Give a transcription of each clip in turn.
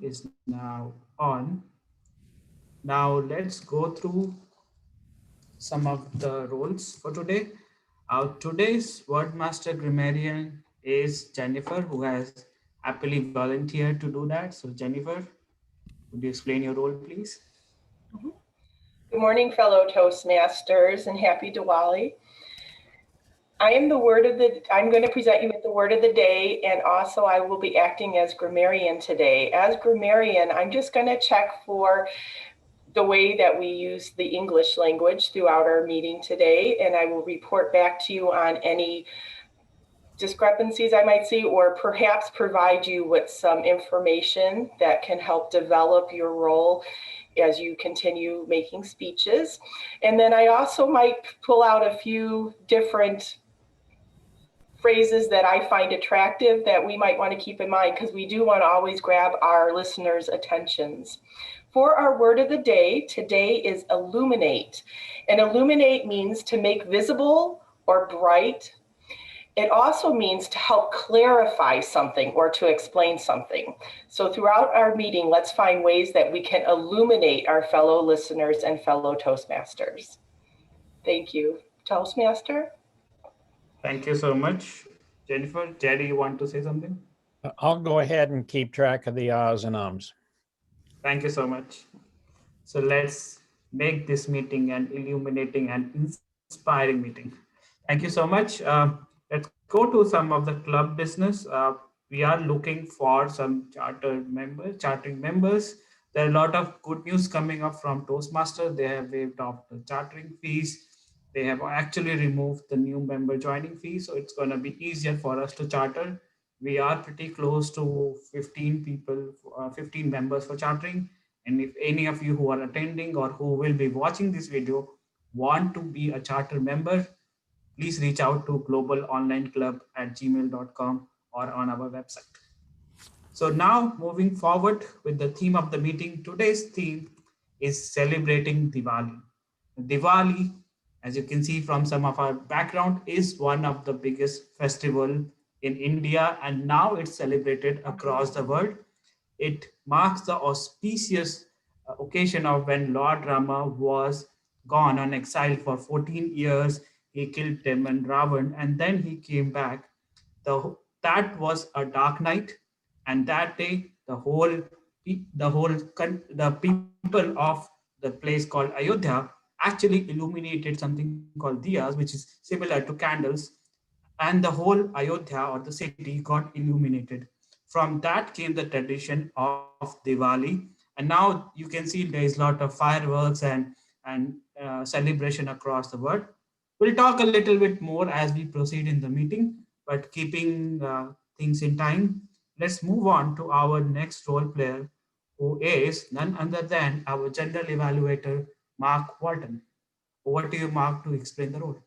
is now on. Now let's go through some of the roles for today. Our today's Wordmaster Grammarian is Jennifer, who has happily volunteered to do that. So Jennifer, would you explain your role, please? Mhm. Good morning, fellow Toastmasters, and happy Diwali. I'm going to present you with the word of the day, and also I will be acting as grammarian today. As grammarian, I'm just going to check for the way that we use the English language throughout our meeting today, and I will report back to you on any discrepancies I might see, or perhaps provide you with some information that can help develop your role as you continue making speeches. And then I also might pull out a few different phrases that I find attractive that we might want to keep in mind, because we do want to always grab our listeners' attentions. For our word of the day, today is illuminate. And illuminate means to make visible or bright. It also means to help clarify something or to explain something. So throughout our meeting, let's find ways that we can illuminate our fellow listeners and fellow Toastmasters. Thank you. Toastmaster? Thank you so much, Jennifer. Jerry, you want to say something? I'll go ahead and keep track of the ahs and ums. Thank you so much. So let's make this meeting an illuminating and inspiring meeting. Thank you so much. Let's go to some of the club business. We are looking for some chartering members. There are a lot of good news coming up from Toastmasters. They have waived off the chartering fees. They have actually removed the new member joining fee. So it's going to be easier for us to charter. We are pretty close to 15 people, 15 members for chartering. And if any of you who are attending or who will be watching this video want to be a charter member, please reach out to globalonlineclub@gmail.com or on our website. So now moving forward with the theme of the meeting, today's theme is celebrating Diwali. Diwali, as you can see from some of our background, is one of the biggest festival in India, and now it's celebrated across the world. It marks the auspicious occasion of when Lord Rama was gone on exile for 14 years. He killed Demon Ravan and then he came back. That was a dark night, and that day the people of the place called Ayodhya actually illuminated something called diyas, which is similar to candles, and the whole Ayodhya or the city got illuminated. From that came the tradition of Diwali, and now you can see there is a lot of fireworks and celebration across the world. We'll talk a little bit more as we proceed in the meeting, but keeping things in time, let's move on to our next role player, who is none other than our general evaluator, Mark Walton. Over to you, Mark, to explain the role.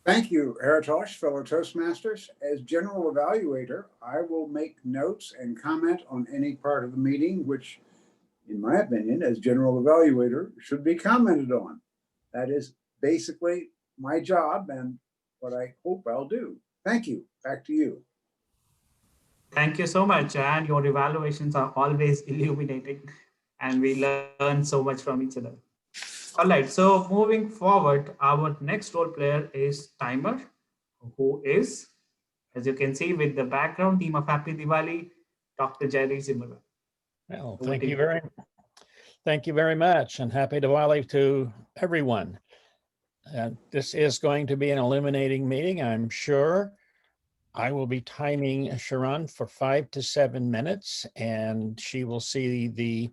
Thank you, Haritosh, fellow Toastmasters. As general evaluator, I will make notes and comment on any part of the meeting which, in my opinion, as general evaluator, should be commented on. That is basically my job and what I hope I'll do. Thank you. Back to you. Thank you so much. And your evaluations are always illuminating, and we learn so much from each other. All right, so moving forward, our next role player is Timer, who is, as you can see with the background theme of Happy Diwali, Dr. Jerry Zimmerman. Well, Over to you. thank you very much, and happy Diwali to everyone. This is going to be an illuminating meeting, I'm sure. I will be timing Sharon for 5 to 7 minutes, and she will see the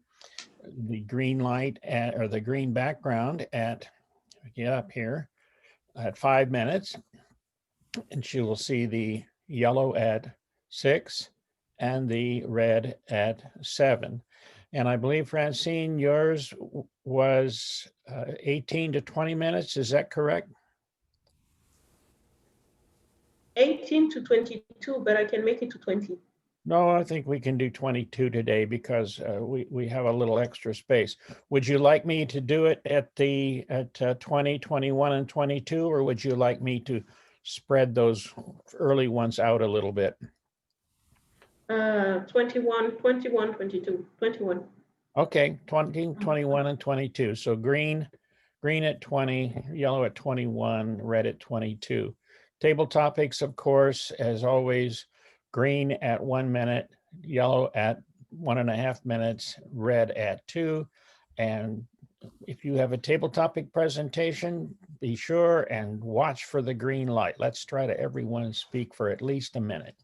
green light or the green background at, get up here, at 5 minutes, and she will see the yellow at 6 and the red at 7. And I believe, Francine, yours was 18 to 20 minutes. Is that correct? 18 to 22, but I can make it to 20. No, I think we can do 22 today because we have a little extra space. Would you like me to do it at 20, 21, and 22, or would you like me to spread those early ones out a little bit? 21, 21, 22, 21. Okay, 20, 21, and 22. So green at 20, yellow at 21, red at 22. Table topics, of course, as always, green at 1 minute, yellow at 1.5 minutes, red at 2. And if you have a table topic presentation, be sure and watch for the green light. Let's try to everyone speak for at least a minute.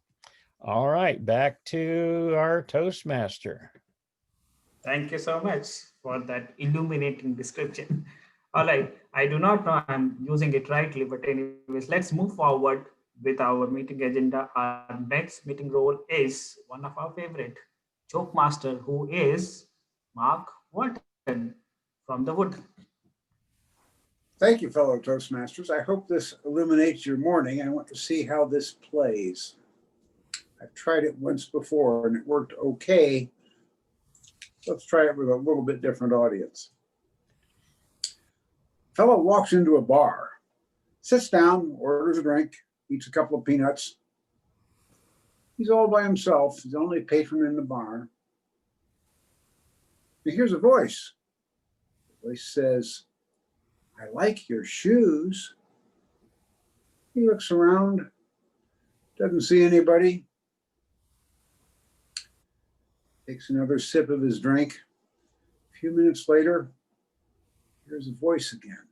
All right, back to our Toastmaster. Thank you so much for that illuminating description. All right, I do not know I'm using it rightly, but anyways, let's move forward with our meeting agenda. Our next meeting role is one of our favorite, joke master, who is Mark Walton from the Wood. Thank you, fellow Toastmasters. I hope this illuminates your morning. I want to see how this plays. I've tried it once before and it worked okay. Let's try it with a little bit different audience. Fellow walks into a bar, sits down, orders a drink, eats a couple of peanuts. He's all by himself. He's the only patron in the bar. He hears a voice. The voice says, "I like your shoes." He looks around, doesn't see anybody. Takes another sip of his drink. A few minutes later, here's a voice again.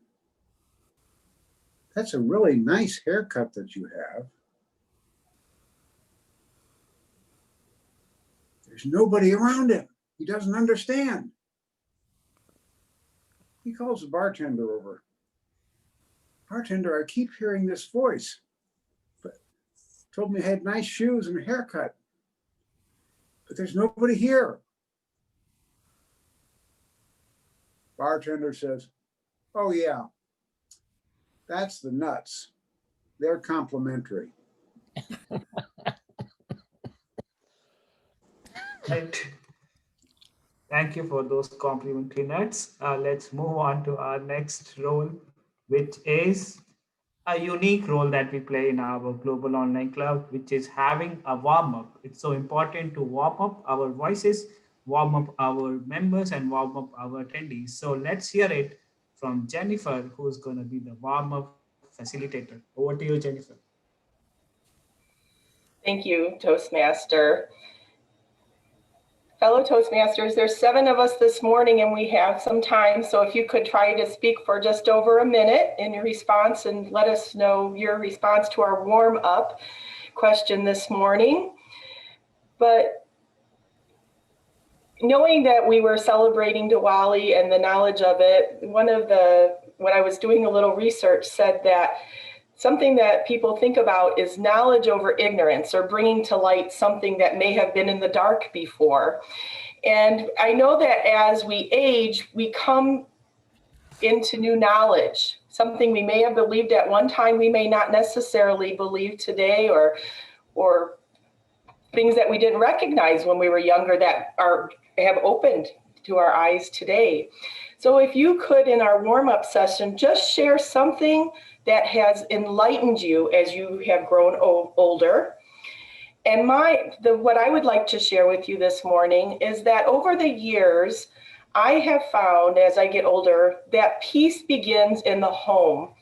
"That's a really nice haircut that you have." There's nobody around him. He doesn't understand. He calls the bartender over. "Bartender, I keep hearing this voice, but told me I had nice shoes and a haircut, but there's nobody here." Bartender says, "Oh yeah, that's the nuts. They're complimentary." Right. Thank you for those complimentary nuts. Let's move on to our next role, which is a unique role that we play in our global online club, which is having a warm up. It's so important to warm up our voices, warm up our members, and warm up our attendees. So let's hear it from Jennifer, who's going to be the warm up facilitator. Over to you, Jennifer. Thank you, Toastmaster. Fellow Toastmasters, there's 7 of us this morning and we have some time. So if you could try to speak for just over a minute in your response and let us know your response to our warm up question this morning. But knowing that we were celebrating Diwali and the knowledge of it, when I was doing a little research said that something that people think about is knowledge over ignorance, or bringing to light something that may have been in the dark before. And I know that as we age, we come into new knowledge. Something we may have believed at one time, we may not necessarily believe today, or things that we didn't recognize when we were younger that have opened to our eyes today. So if you could, in our warm-up session, just share something that has enlightened you as you have grown older. And what I would like to share with you this morning is that over the years, I have found as I get older that peace begins in the home.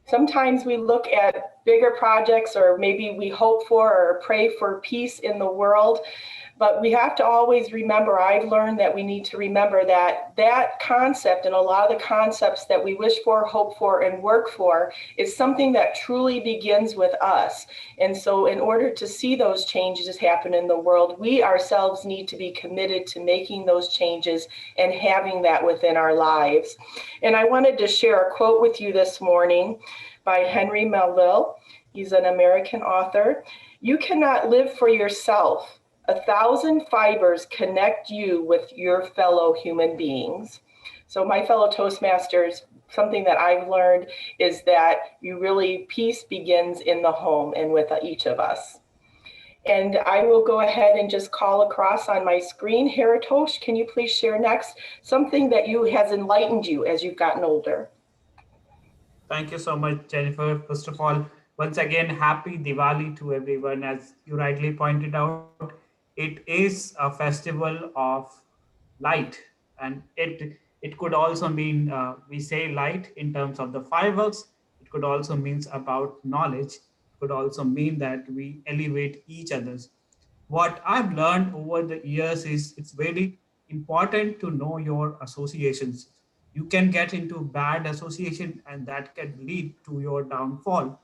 Sometimes we look at bigger projects, or maybe we hope for or pray for peace in the world. But we have to always remember, I've learned that we need to remember that concept, and a lot of the concepts that we wish for, hope for, and work for is something that truly begins with us. And so in order to see those changes happen in the world, we ourselves need to be committed to making those changes and having that within our lives. And I wanted to share a quote with you this morning by Henry Melville. He's an American author. "You cannot live for yourself. 1,000 fibers connect you with your fellow human beings." So my fellow Toastmasters, something that I've learned is that peace begins in the home and with each of us. And I will go ahead and just call across on my screen. Haritosh, can you please share next something that has enlightened you as you've gotten older? Thank you so much, Jennifer. First of all, once again, happy Diwali to everyone. As you rightly pointed out, It is a festival of light, and it could also mean, we say light in terms of the fireworks. It could also means about knowledge. It could also mean that we elevate each other's. What I've learned over the years is it's very important to know your associations. You can get into bad association and that can lead to your downfall,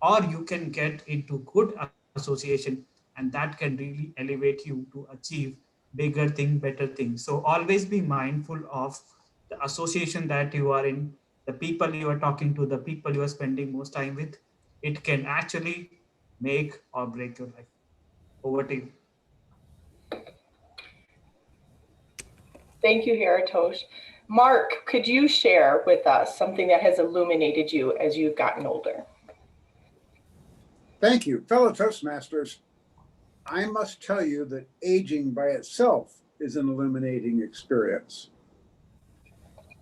or you can get into good association and that can really elevate you to achieve bigger thing, better things. So always be mindful of the association that you are in, the people you are talking to, the people you are spending most time with. It can actually make or break your life. Over to you. Thank you, Haritosh. Mark, could you share with us something that has illuminated you as you've gotten older? Thank you. Fellow Toastmasters, I must tell you that aging by itself is an illuminating experience.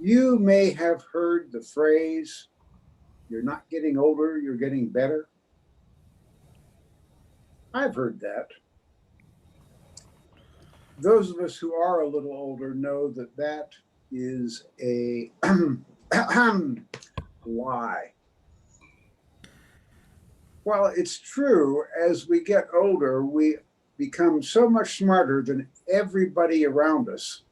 You may have heard the phrase, you're not getting older, you're getting better. I've heard that. Those of us who are a little older know that that is a lie. While it's true, as we get older, we become so much smarter than everybody around us,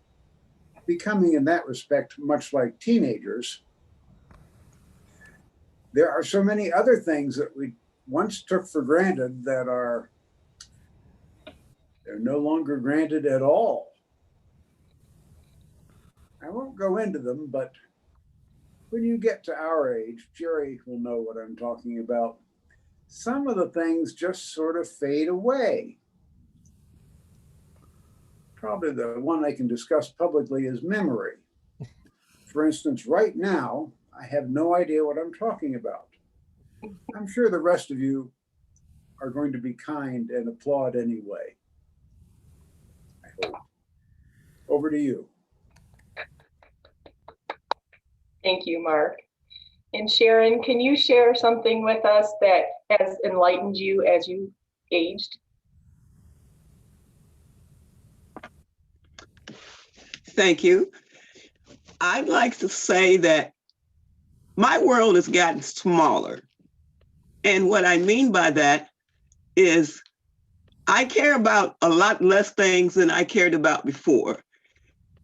becoming in that respect much like teenagers. There are so many other things that we once took for granted that they're no longer granted at all. I won't go into them, but when you get to our age, Jerry will know what I'm talking about. Some of the things just sort of fade away. Probably the one I can discuss publicly is memory. For instance, right now, I have no idea what I'm talking about. I'm sure the rest of you are going to be kind and applaud anyway. I hope. Over to you. Thank you, Mark. And Sharon, can you share something with us that has enlightened you as you aged? Thank you. I'd like to say that my world has gotten smaller. And what I mean by that is I care about a lot less things than I cared about before.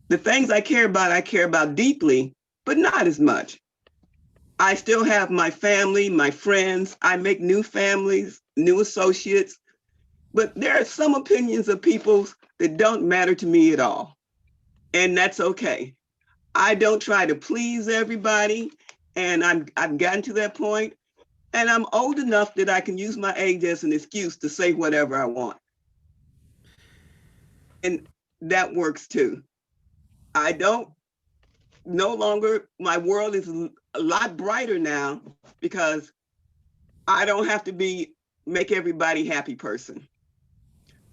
The things I care about deeply, but not as much. I still have my family, my friends. I make new families, new associates, but there are some opinions of people that don't matter to me at all. And that's okay. I don't try to please everybody. And I've gotten to that point, and I'm old enough that I can use my age as an excuse to say whatever I want. And that works too. I don't, no longer, my world is a lot brighter now because I don't have to make everybody happy person.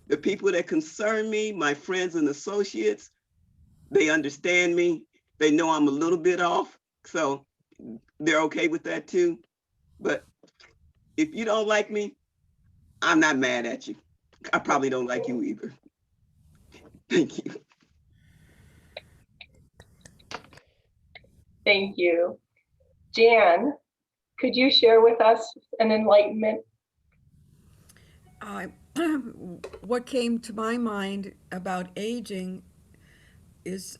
The people that concern me, my friends and associates, they understand me. They know I'm a little bit off, so they're okay with that too. But if you don't like me, I'm not mad at you. I probably don't like you either. Thank you. Thank you. Jan, could you share with us an enlightenment? What came to my mind about aging is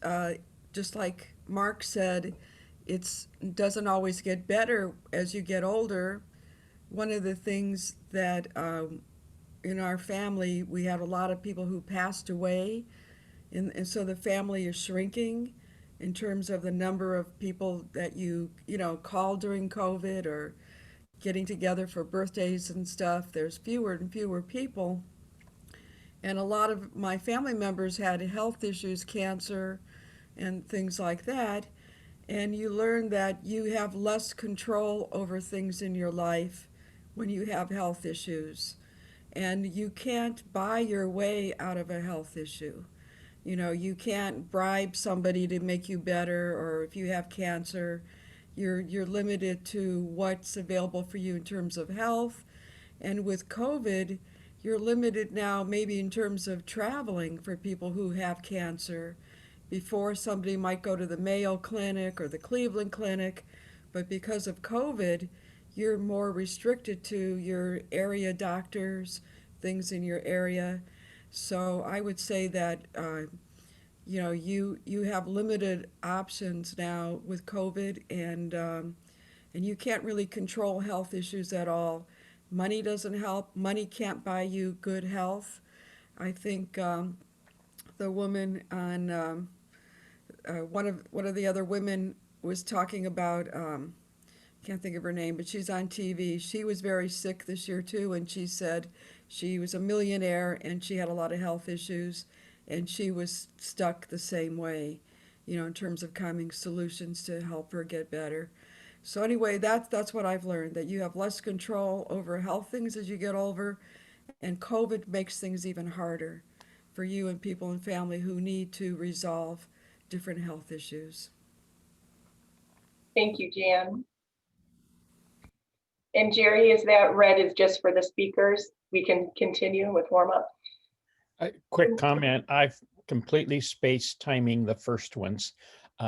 just like Mark said, it doesn't always get better as you get older. One of the things that in our family, we have a lot of people who passed away, and so the family is shrinking in terms of the number of people that you call during COVID or getting together for birthdays and stuff. There's fewer and fewer people. And a lot of my family members had health issues, cancer, and things like that. And you learn that you have less control over things in your life when you have health issues. And you can't buy your way out of a health issue. You can't bribe somebody to make you better, or if you have cancer, you're limited to what's available for you in terms of health. And with COVID, you're limited now maybe in terms of traveling for people who have cancer. Before, somebody might go to the Mayo Clinic or the Cleveland Clinic, but because of COVID, you're more restricted to your area doctors, things in your area. So I would say that you have limited options now with COVID, and you can't really control health issues at all. Money doesn't help. Money can't buy you good health. I think the woman on one of the other women was talking about. Can't think of her name, but she's on TV. She was very sick this year too, and she said she was a millionaire and she had a lot of health issues, and she was stuck the same way, in terms of coming solutions to help her get better. So anyway, that's what I've learned, that you have less control over health things as you get older, and COVID makes things even harder for you and people and family who need to resolve different health issues. Thank you, Jan. And Jerry, is that red is just for the speakers? We can continue with warm up. A quick comment. I've completely spaced timing the first ones.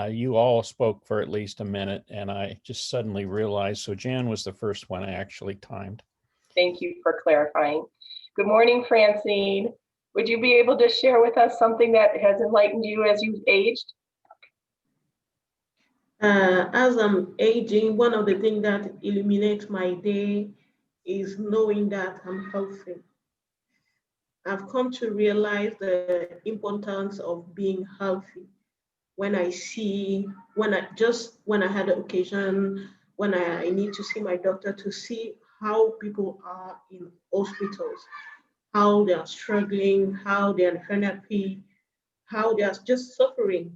You all spoke for at least a minute, and I just suddenly realized, so Jan was the first one I actually timed. Thank you for clarifying. Good morning, Francine. Would you be able to share with us something that has enlightened you as you've aged? As I'm aging, one of the things that illuminates my day is knowing that I'm healthy. I've come to realize the importance of being healthy. When I had the occasion, when I need to see my doctor, to see how people are in hospitals, how they are struggling, how they are in therapy, how they are just suffering.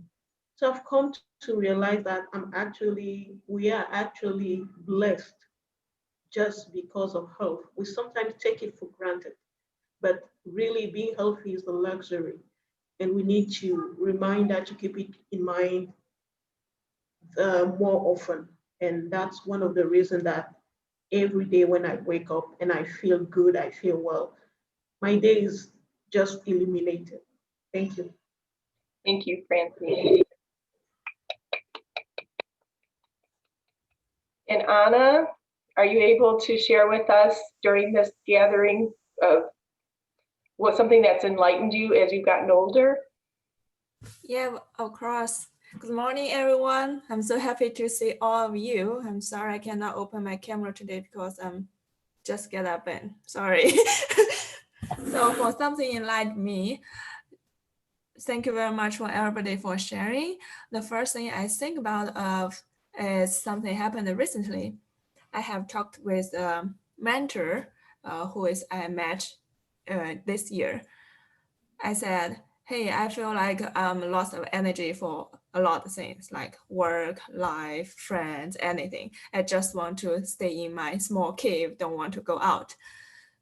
So I've come to realize that we are actually blessed just because of health. We sometimes take it for granted, but really being healthy is a luxury. And we need to remind that, to keep it in mind more often. And that's one of the reasons that every day when I wake up and I feel good, I feel well, my day is just illuminated. Thank you. Thank you, Francine. And Anna, are you able to share with us during this gathering of something that's enlightened you as you've gotten older? Yeah, of course. Good morning, everyone. I'm so happy to see all of you. I'm sorry I cannot open my camera today because I'm just get up and sorry. So for something enlightened me, thank you very much for everybody for sharing. The first thing I think about is something happened recently. I have talked with a mentor I met this year. I said, hey, I feel like I'm lost of energy for a lot of things like work, life, friends, anything. I just want to stay in my small cave, don't want to go out.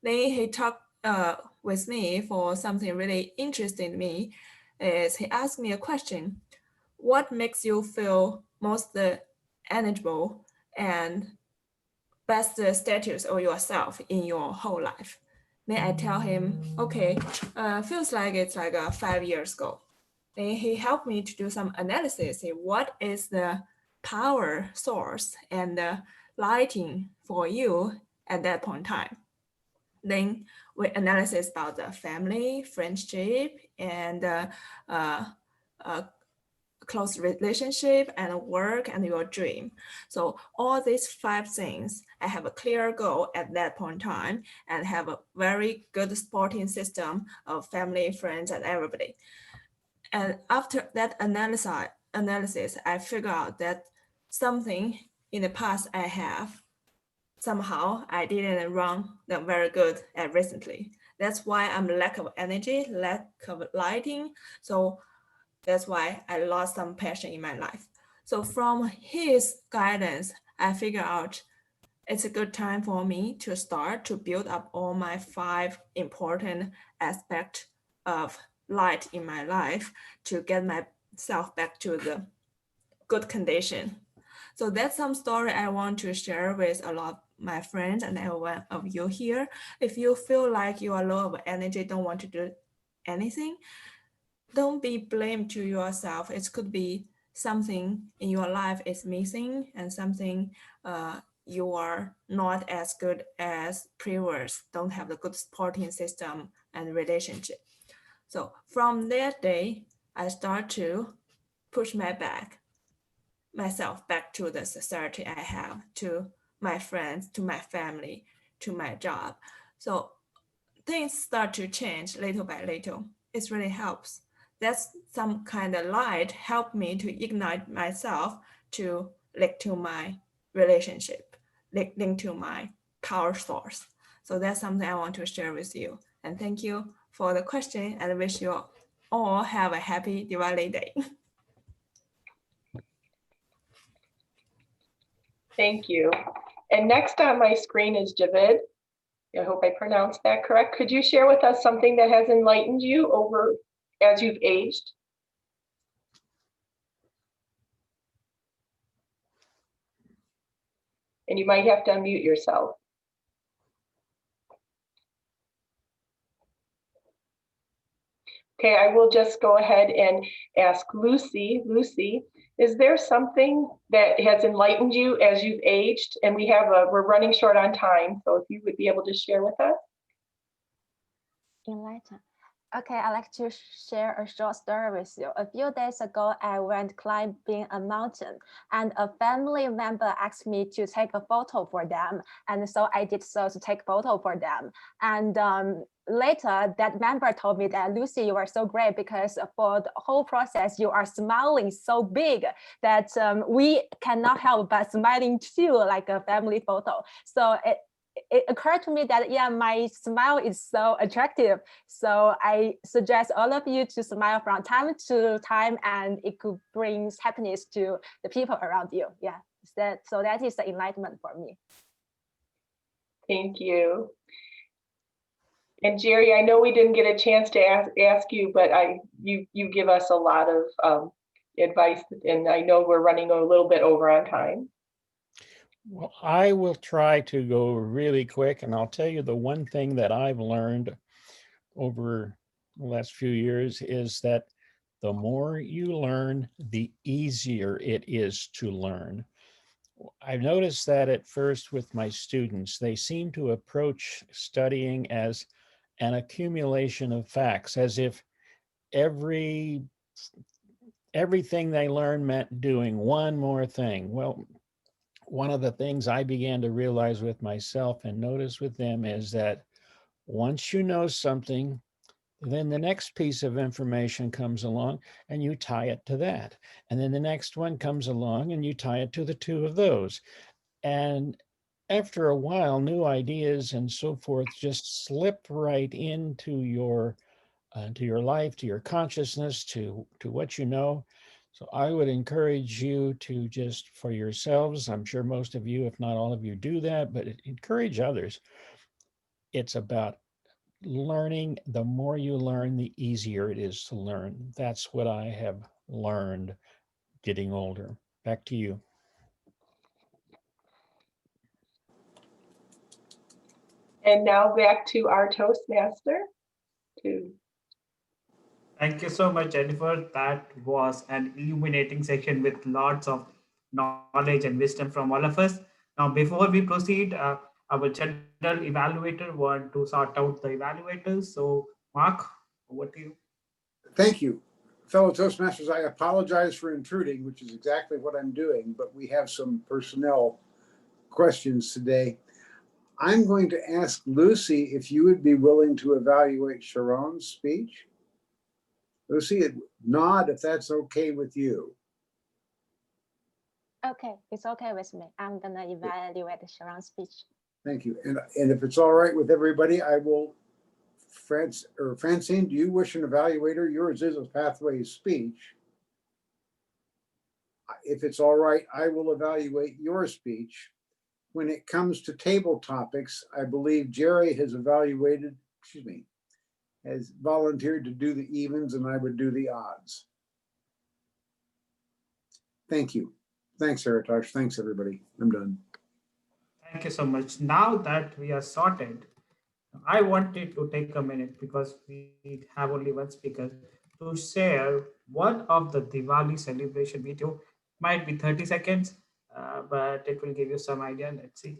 Then he talked with me for something really interesting to me. Is he asked me a question: what makes you feel most eligible and best status of yourself in your whole life? Then I tell him, okay, feels like it's like 5 years ago. Then he helped me to do some analysis. What is the power source and the lighting for you at that point in time? Then we analysis about the family, friendship, and close relationship and work and your dream. So all these 5 things, I have a clear goal at that point in time and have a very good supporting system of family, friends, and everybody. And after that analysis, I figure out that something in the past I have, somehow I didn't run them very good at recently. That's why I'm lack of energy, lack of lighting. So that's why I lost some passion in my life. So from his guidance, I figure out it's a good time for me to start to build up all my 5 important aspects of light in my life to get myself back to the good condition. So that's some story I want to share with a lot my friends and everyone of you here. If you feel like you are low of energy, don't want to do anything, don't be blamed to yourself. It could be something in your life is missing and something you are not as good as previous, don't have the good supporting system and relationship. So from that day, I start to push myself back to the society I have, to my friends, to my family, to my job. So things start to change little by little. It really helps. That's some kind of light helped me to ignite myself to link to my relationship, link to my power source. So that's something I want to share with you. And thank you for the question, and I wish you all have a happy Diwali day. Thank you. And next on my screen is Javid. I hope I pronounced that correct. Could you share with us something that has enlightened you over as you've aged? And you might have to unmute yourself. Okay, I will just go ahead and ask Lucy. Lucy, is there something that has enlightened you as you've aged? And we're running short on time, so if you would be able to share with us. Enlighten. Okay, I'd like to share a short story with you. A few days ago, I went climbing a mountain, and a family member asked me to take a photo for them. And so I did so to take a photo for them. And later, that member told me that, Lucy, you are so great because for the whole process, you are smiling so big that we cannot help but smiling too, like a family photo. So it occurred to me that, yeah, my smile is so attractive. So I suggest all of you to smile from time to time, and it could bring happiness to the people around you. Yeah, so that is the enlightenment for me. Thank you. And Jerry, I know we didn't get a chance to ask you, but you give us a lot of advice, and I know we're running a little bit over on time. Well, I will try to go really quick, and I'll tell you the one thing that I've learned over the last few years is that the more you learn, the easier it is to learn. I've noticed that at first with my students, they seem to approach studying as an accumulation of facts, as if everything they learn meant doing one more thing. Well, one of the things I began to realize with myself and notice with them is that once you know something, then the next piece of information comes along and you tie it to that. And then the next one comes along and you tie it to the two of those. And after a while, new ideas and so forth just slip right into your life, to your consciousness, to what you know. So I would encourage you to just for yourselves, I'm sure most of you, if not all of you, do that, but encourage others. It's about learning. The more you learn, the easier it is to learn. That's what I have learned getting older. Back to you. And now back to our Toastmaster. Thank you so much, Jennifer. That was an illuminating section with lots of knowledge and wisdom from all of us. Now, before we proceed, our general evaluator want to sort out the evaluators. So, Mark, over to you. Thank you. Fellow Toastmasters, I apologize for intruding, which is exactly what I'm doing, but we have some personnel questions today. I'm going to ask Lucy if you would be willing to evaluate Sharon's speech. Lucy, nod if that's okay with you. Okay, it's okay with me. I'm gonna evaluate Sharon's speech. Thank you. And if it's all right with everybody, I will, Francine, do you wish an evaluator? Yours is a Pathways speech. If it's all right, I will evaluate your speech. When it comes to table topics, I believe Jerry has has volunteered to do the evens and I would do the odds. Thank you. Thanks, Haritosh. Thanks, everybody. I'm done. Thank you so much. Now that we are sorted, I wanted to take a minute because we have only one speaker to share one of the Diwali celebration video. Might be 30 seconds, but it will give you some idea. Let's see.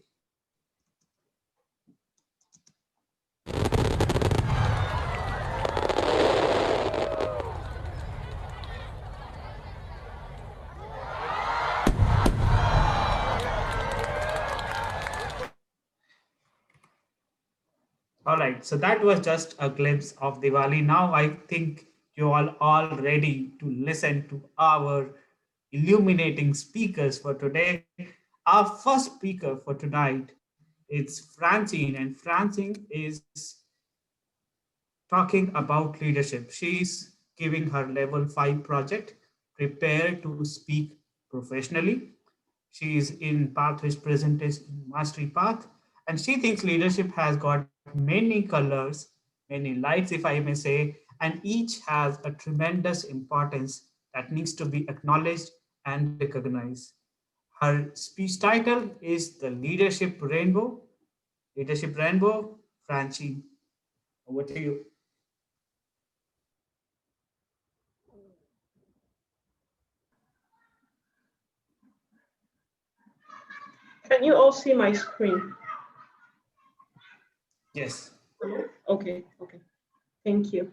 All right, so that was just a glimpse of Diwali. Now I think you all ready to listen to our illuminating speakers for today. Our first speaker for tonight is Francine, and Francine is talking about leadership. She's giving her level 5 project, Prepare to Speak Professionally. She is in Pathways Presentation Mastery Path, and she thinks leadership has got many colors, many lights, if I may say, and each has a tremendous importance that needs to be acknowledged and recognized. Her speech title is The Leadership Rainbow. Leadership Rainbow, Francie, over to you. Can you all see my screen? Yes. Okay, okay. Thank you.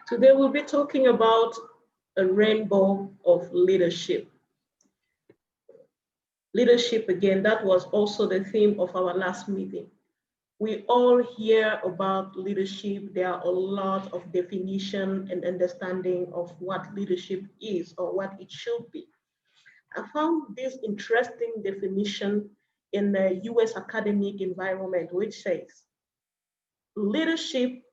Today we'll be talking about a rainbow of leadership. Leadership, again, that was also the theme of our last meeting. We all hear about leadership. There are a lot of definition and understanding of what leadership is or what it should be. I found this interesting definition in the US academic environment, which says, leadership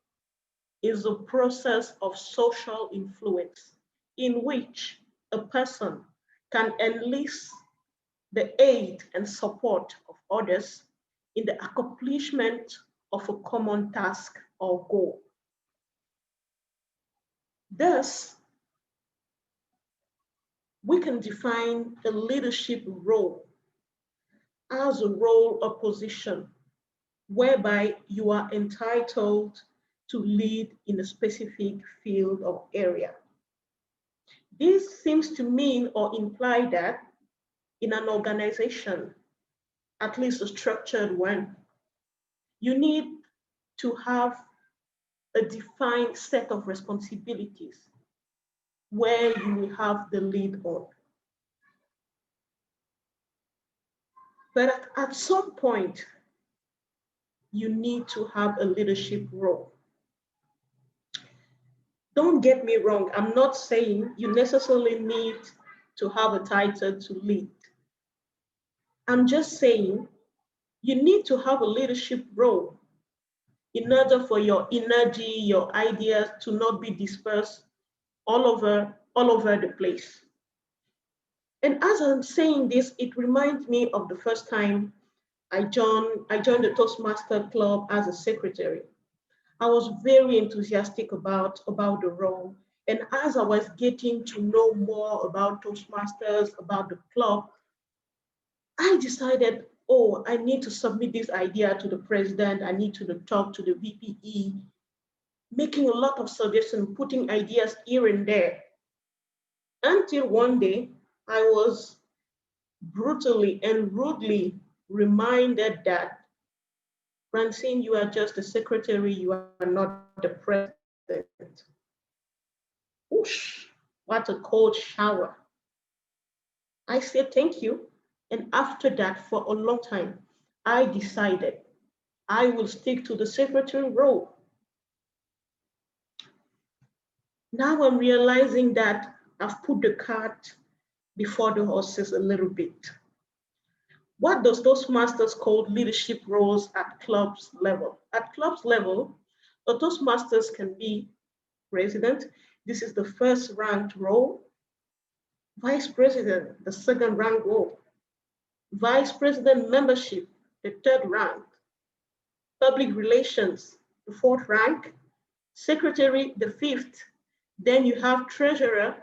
is a process of social influence in which a person can enlist the aid and support of others in the accomplishment of a common task or goal. Thus, we can define a leadership role as a role or position whereby you are entitled to lead in a specific field or area. This seems to mean or imply that in an organization, at least a structured one, you need to have a defined set of responsibilities where you will have the lead on. But at some point, you need to have a leadership role. Don't get me wrong, I'm not saying you necessarily need to have a title to lead. I'm just saying you need to have a leadership role in order for your energy, your ideas to not be dispersed all over the place. And as I'm saying this, it reminds me of the first time I joined the Toastmaster Club as a secretary. I was very enthusiastic about the role. And as I was getting to know more about Toastmasters, about the club, I decided, oh, I need to submit this idea to the president. I need to talk to the VPE, making a lot of suggestions, putting ideas here and there. Until one day, I was brutally and rudely reminded that, Francine, you are just a secretary, you are not the president. Whoosh, what a cold shower. I said thank you. And after that, for a long time, I decided I will stick to the secretary role. Now I'm realizing that I've put the cart before the horses a little bit. What does Toastmasters call leadership roles at clubs level? At clubs level, a Toastmasters can be president. This is the first ranked role. Vice president, the second rank role. Vice president membership, the third rank. Public relations, the fourth rank. Secretary, the fifth. Then you have treasurer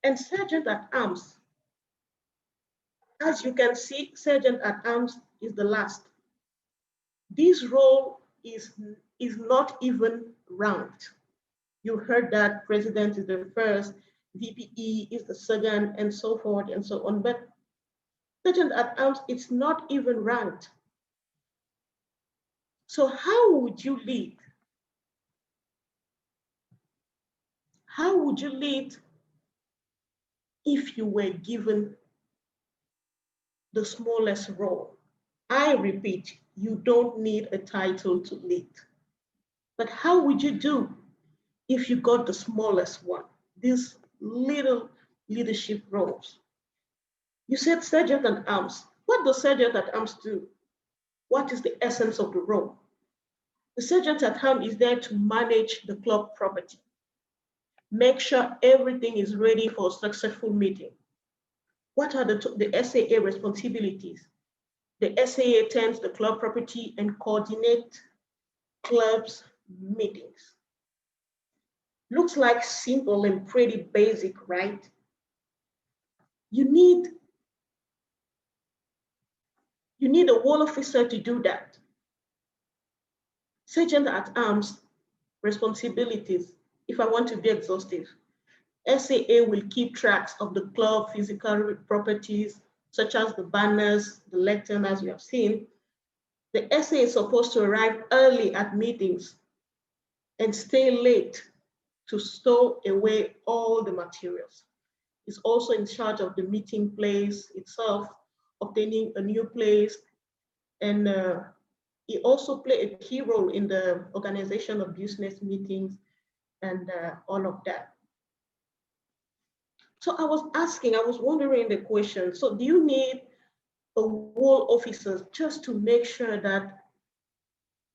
and sergeant at arms. As you can see, Sergeant at Arms is the last. This role is not even ranked. You heard that President is the first, VPE is the second, and so forth and so on. But Sergeant at Arms, it's not even ranked. So how would you lead? How would you lead if you were given the smallest role? I repeat, you don't need a title to lead. But how would you do if you got the smallest one? These little leadership roles. You said Sergeant at Arms. What does Sergeant at Arms do? What is the essence of the role? The Sergeant at Arms is there to manage the club property, make sure everything is ready for a successful meeting. What are the SAA responsibilities? The SAA tends the club property and coordinate clubs meetings. Looks like simple and pretty basic, right? You need a wall officer to do that. Sergeant at Arms responsibilities, if I want to be exhaustive, SAA will keep tracks of the club physical properties, such as the banners, the lectern, as you have seen. The SAA is supposed to arrive early at meetings and stay late to stow away all the materials. It's also in charge of the meeting place itself, obtaining a new place, and he also played a key role in the organization of business meetings and all of that. So I was wondering the question, so do you need a wall officer just to make sure that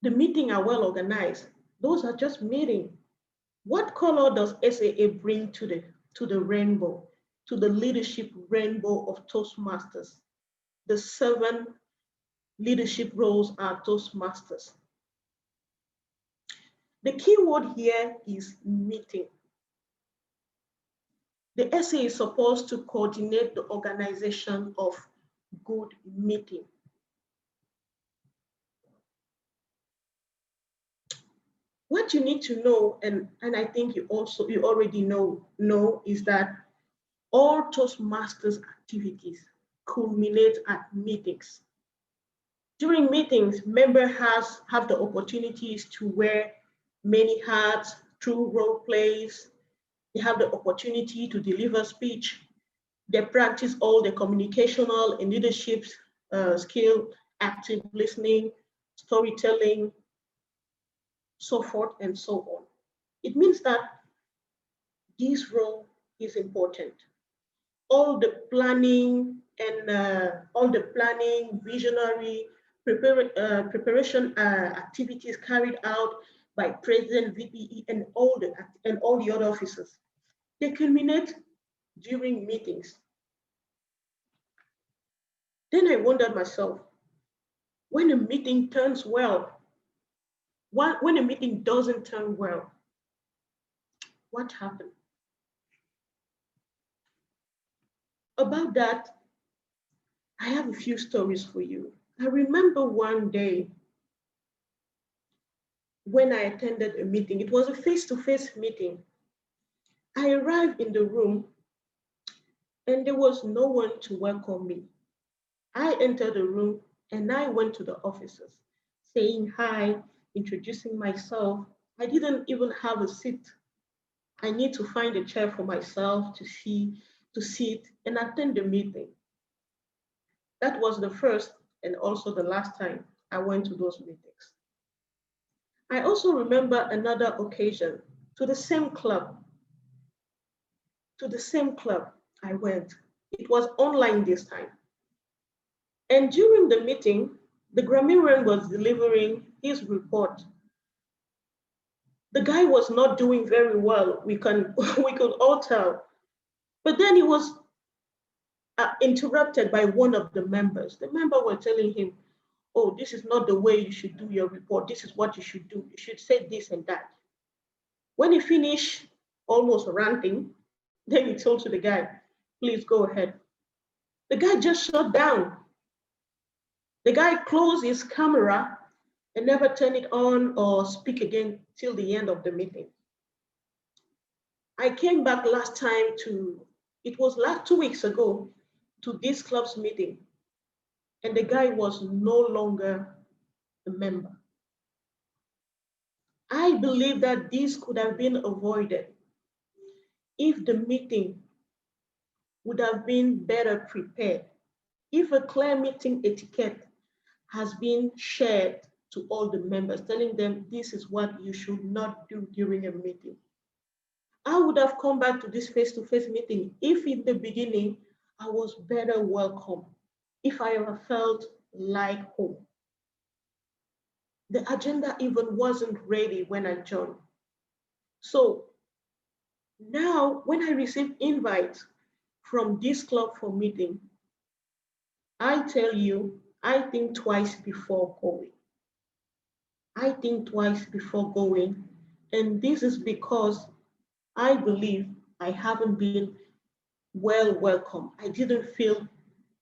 the meeting are well organized? Those are just meetings. What color does SAA bring to the rainbow, to the leadership rainbow of Toastmasters? The 7 leadership roles are Toastmasters. The key word here is meeting. The SA is supposed to coordinate the organization of good meeting. What you need to know, and I think you already know, is that all Toastmasters activities culminate at meetings. During meetings, members have the opportunities to wear many hats through role plays. They have the opportunity to deliver speech. They practice all the communicational and leadership skill, active listening, storytelling, so forth and so on. It means that this role is important. All the planning and visionary preparation activities carried out by President, VPE, and all the other officers, they culminate during meetings. Then I wondered myself, when a meeting turns well, when a meeting doesn't turn well, what happened? About that, I have a few stories for you. I remember one day when I attended a meeting. It was a face-to-face meeting. I arrived in the room and there was no one to welcome me. I entered the room and I went to the officers saying hi, introducing myself. I didn't even have a seat. I need to find a chair for myself to sit and attend the meeting. That was the first and also the last time I went to those meetings. I also remember another occasion to the same club. I went. It was online this time. And during the meeting, the grammarian was delivering his report. The guy was not doing very well, we could all tell. But then he was interrupted by one of the members. The member were telling him, oh, this is not the way you should do your report. This is what you should do. You should say this and that. When he finished almost ranting, then he told to the guy, please go ahead. The guy just shut down. The guy closed his camera and never turn it on or speak again till the end of the meeting. I came back last time it was like 2 weeks ago, to this club's meeting, and the guy was no longer a member. I believe that this could have been avoided if the meeting would have been better prepared, if a clear meeting etiquette has been shared to all the members, telling them this is what you should not do during a meeting. I would have come back to this face-to-face meeting if in the beginning I was better welcome, if I ever felt like home. The agenda even wasn't ready when I joined. So now when I receive invites from this club for meeting, I tell you, I think twice before going. I think twice before going. And this is because I believe I haven't been well welcome. I didn't feel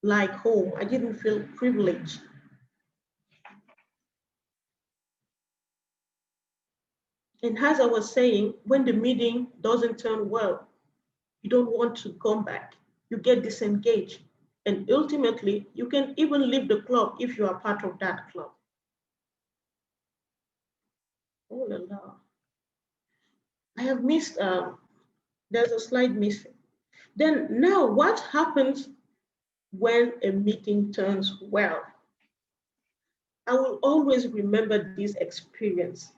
like home. I didn't feel privileged. And as I was saying, when the meeting doesn't turn well, you don't want to come back. You get disengaged. And ultimately, you can even leave the club if you are part of that club. Oh la la. I have missed, there's a slide missing. Then now what happens when a meeting turns well? I will always remember this experience.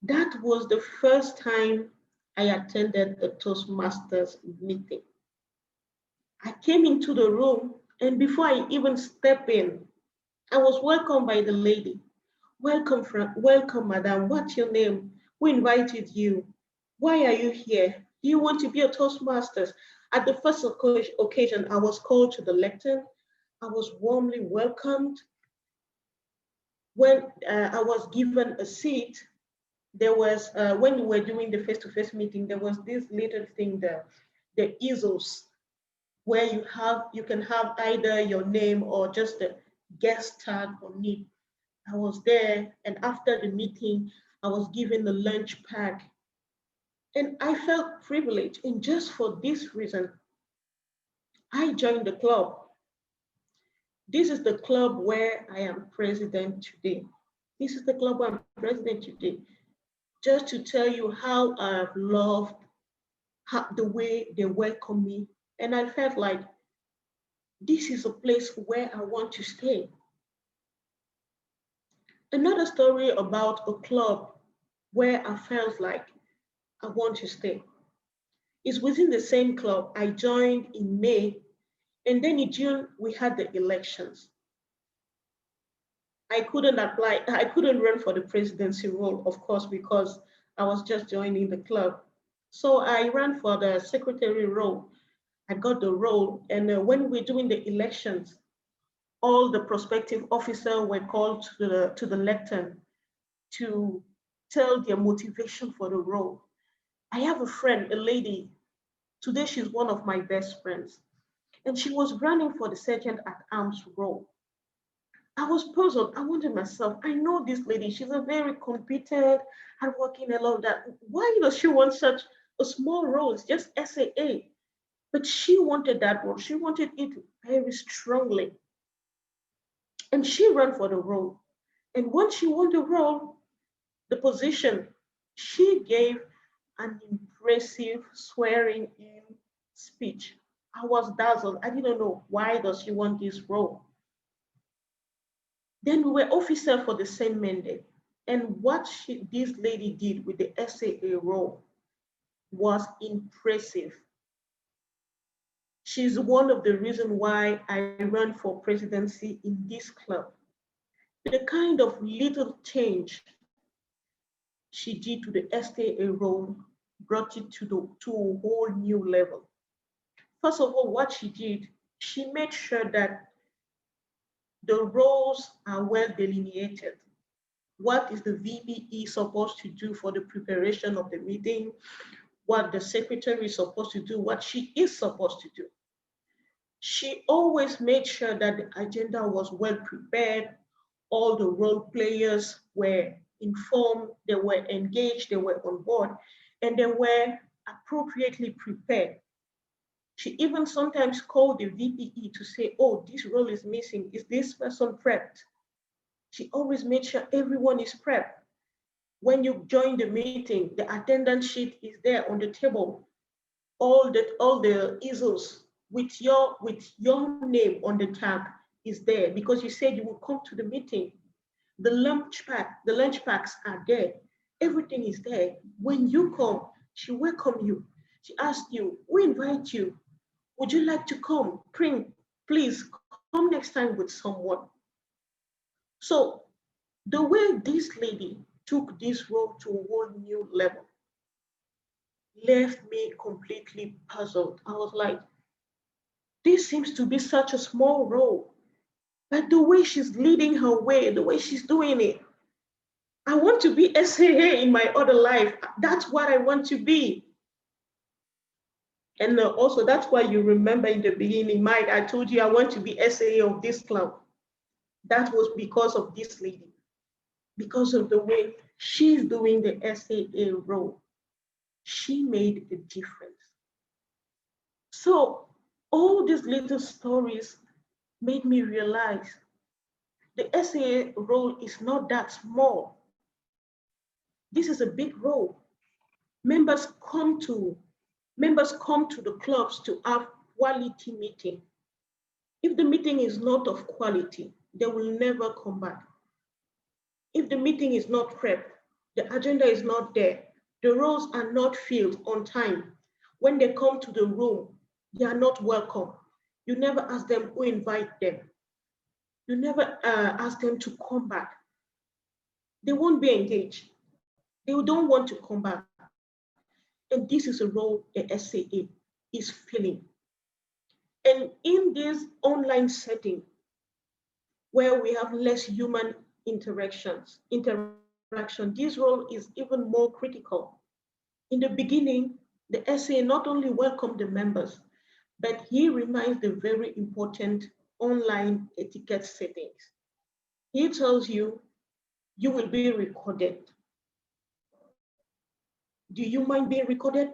That was the first time I attended a Toastmasters meeting. I came into the room, and before I even step in, I was welcomed by the lady. Welcome, madam. What's your name? Who invited you? Why are you here? Do you want to be a Toastmasters? At the first occasion, I was called to the lectern. I was warmly welcomed. When I was given a seat, there was, when we were doing the face-to-face meeting, there was this little thing, the easels, where you can have either your name or just a guest tag on it. I was there, and after the meeting, I was given the lunch pack. And I felt privileged, and just for this reason, I joined the club. This is the club where I am president today. This is the club where I'm president today. Just to tell you how I've loved the way they welcome me. And I felt like this is a place where I want to stay. Another story about a club where I felt like I want to stay is within the same club. I joined in May, and then in June, we had the elections. I couldn't apply, I couldn't run for the presidency role, of course, because I was just joining the club. So I ran for the secretary role. I got the role, and when we're doing the elections, all the prospective officers were called to the lectern to tell their motivation for the role. I have a friend, a lady, today she's one of my best friends, and she was running for the sergeant at arms role. I was puzzled. I wondered myself, I know this lady, she's a very competent, hardworking, and all of that. Why does she want such a small role? It's just SAA. But she wanted that role. She wanted it very strongly. And she ran for the role. And once she won the role, the position, she gave an impressive swearing in speech. I was dazzled. I didn't know, why does she want this role? Then we were officers for the same mandate. And what this lady did with the SAA role was impressive. She's one of the reasons why I ran for presidency in this club. The kind of little change she did to the SAA role brought it to a whole new level. First of all, what she did, she made sure that the roles are well delineated. What is the VBE supposed to do for the preparation of the meeting? What the secretary is supposed to do, what she is supposed to do. She always made sure that the agenda was well prepared, all the role players were informed, they were engaged, they were on board, and they were appropriately prepared. She even sometimes called the VPE to say, oh, this role is missing. Is this person prepped? She always made sure everyone is prepped. When you join the meeting, the attendance sheet is there on the table. All the easels with your name on the tag is there because you said you will come to the meeting. The lunch packs are there. Everything is there. When you come, she welcomed you. She asked you, we invite you. Would you like to come? Please come next time with someone. So the way this lady took this role to a whole new level left me completely puzzled. I was like, this seems to be such a small role, but the way she's leading her way, the way she's doing it, I want to be SAA in my other life. That's what I want to be. And also, that's why you remember in the beginning, Mike, I told you I want to be SAA of this club. That was because of this lady, because of the way she's doing the SAA role. She made a difference. So all these little stories made me realize the SAA role is not that small. This is a big role. Members come to the clubs to have quality meeting. If the meeting is not of quality, they will never come back. If the meeting is not prepped, the agenda is not there, the roles are not filled on time. When they come to the room, they are not welcome. You never ask them who invite them. You never ask them to come back. They won't be engaged. They don't want to come back. And this is a role the SAA is filling. And in this online setting, where we have less human interaction, this role is even more critical. In the beginning, the SAA not only welcomed the members, but he reminds the very important online etiquette settings. He tells you, you will be recorded. Do you mind being recorded?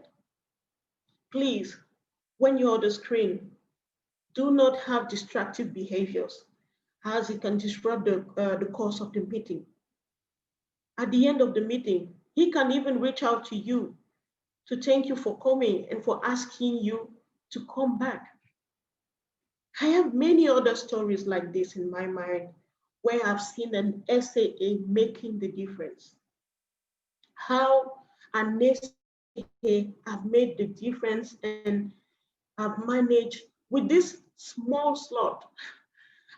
Please, when you're on the screen, do not have distractive behaviors as it can disrupt the course of the meeting. At the end of the meeting, he can even reach out to you to thank you for coming and for asking you to come back. I have many other stories like this in my mind where I've seen an SAA making the difference. How an SAA have made the difference and have managed, with this small slot,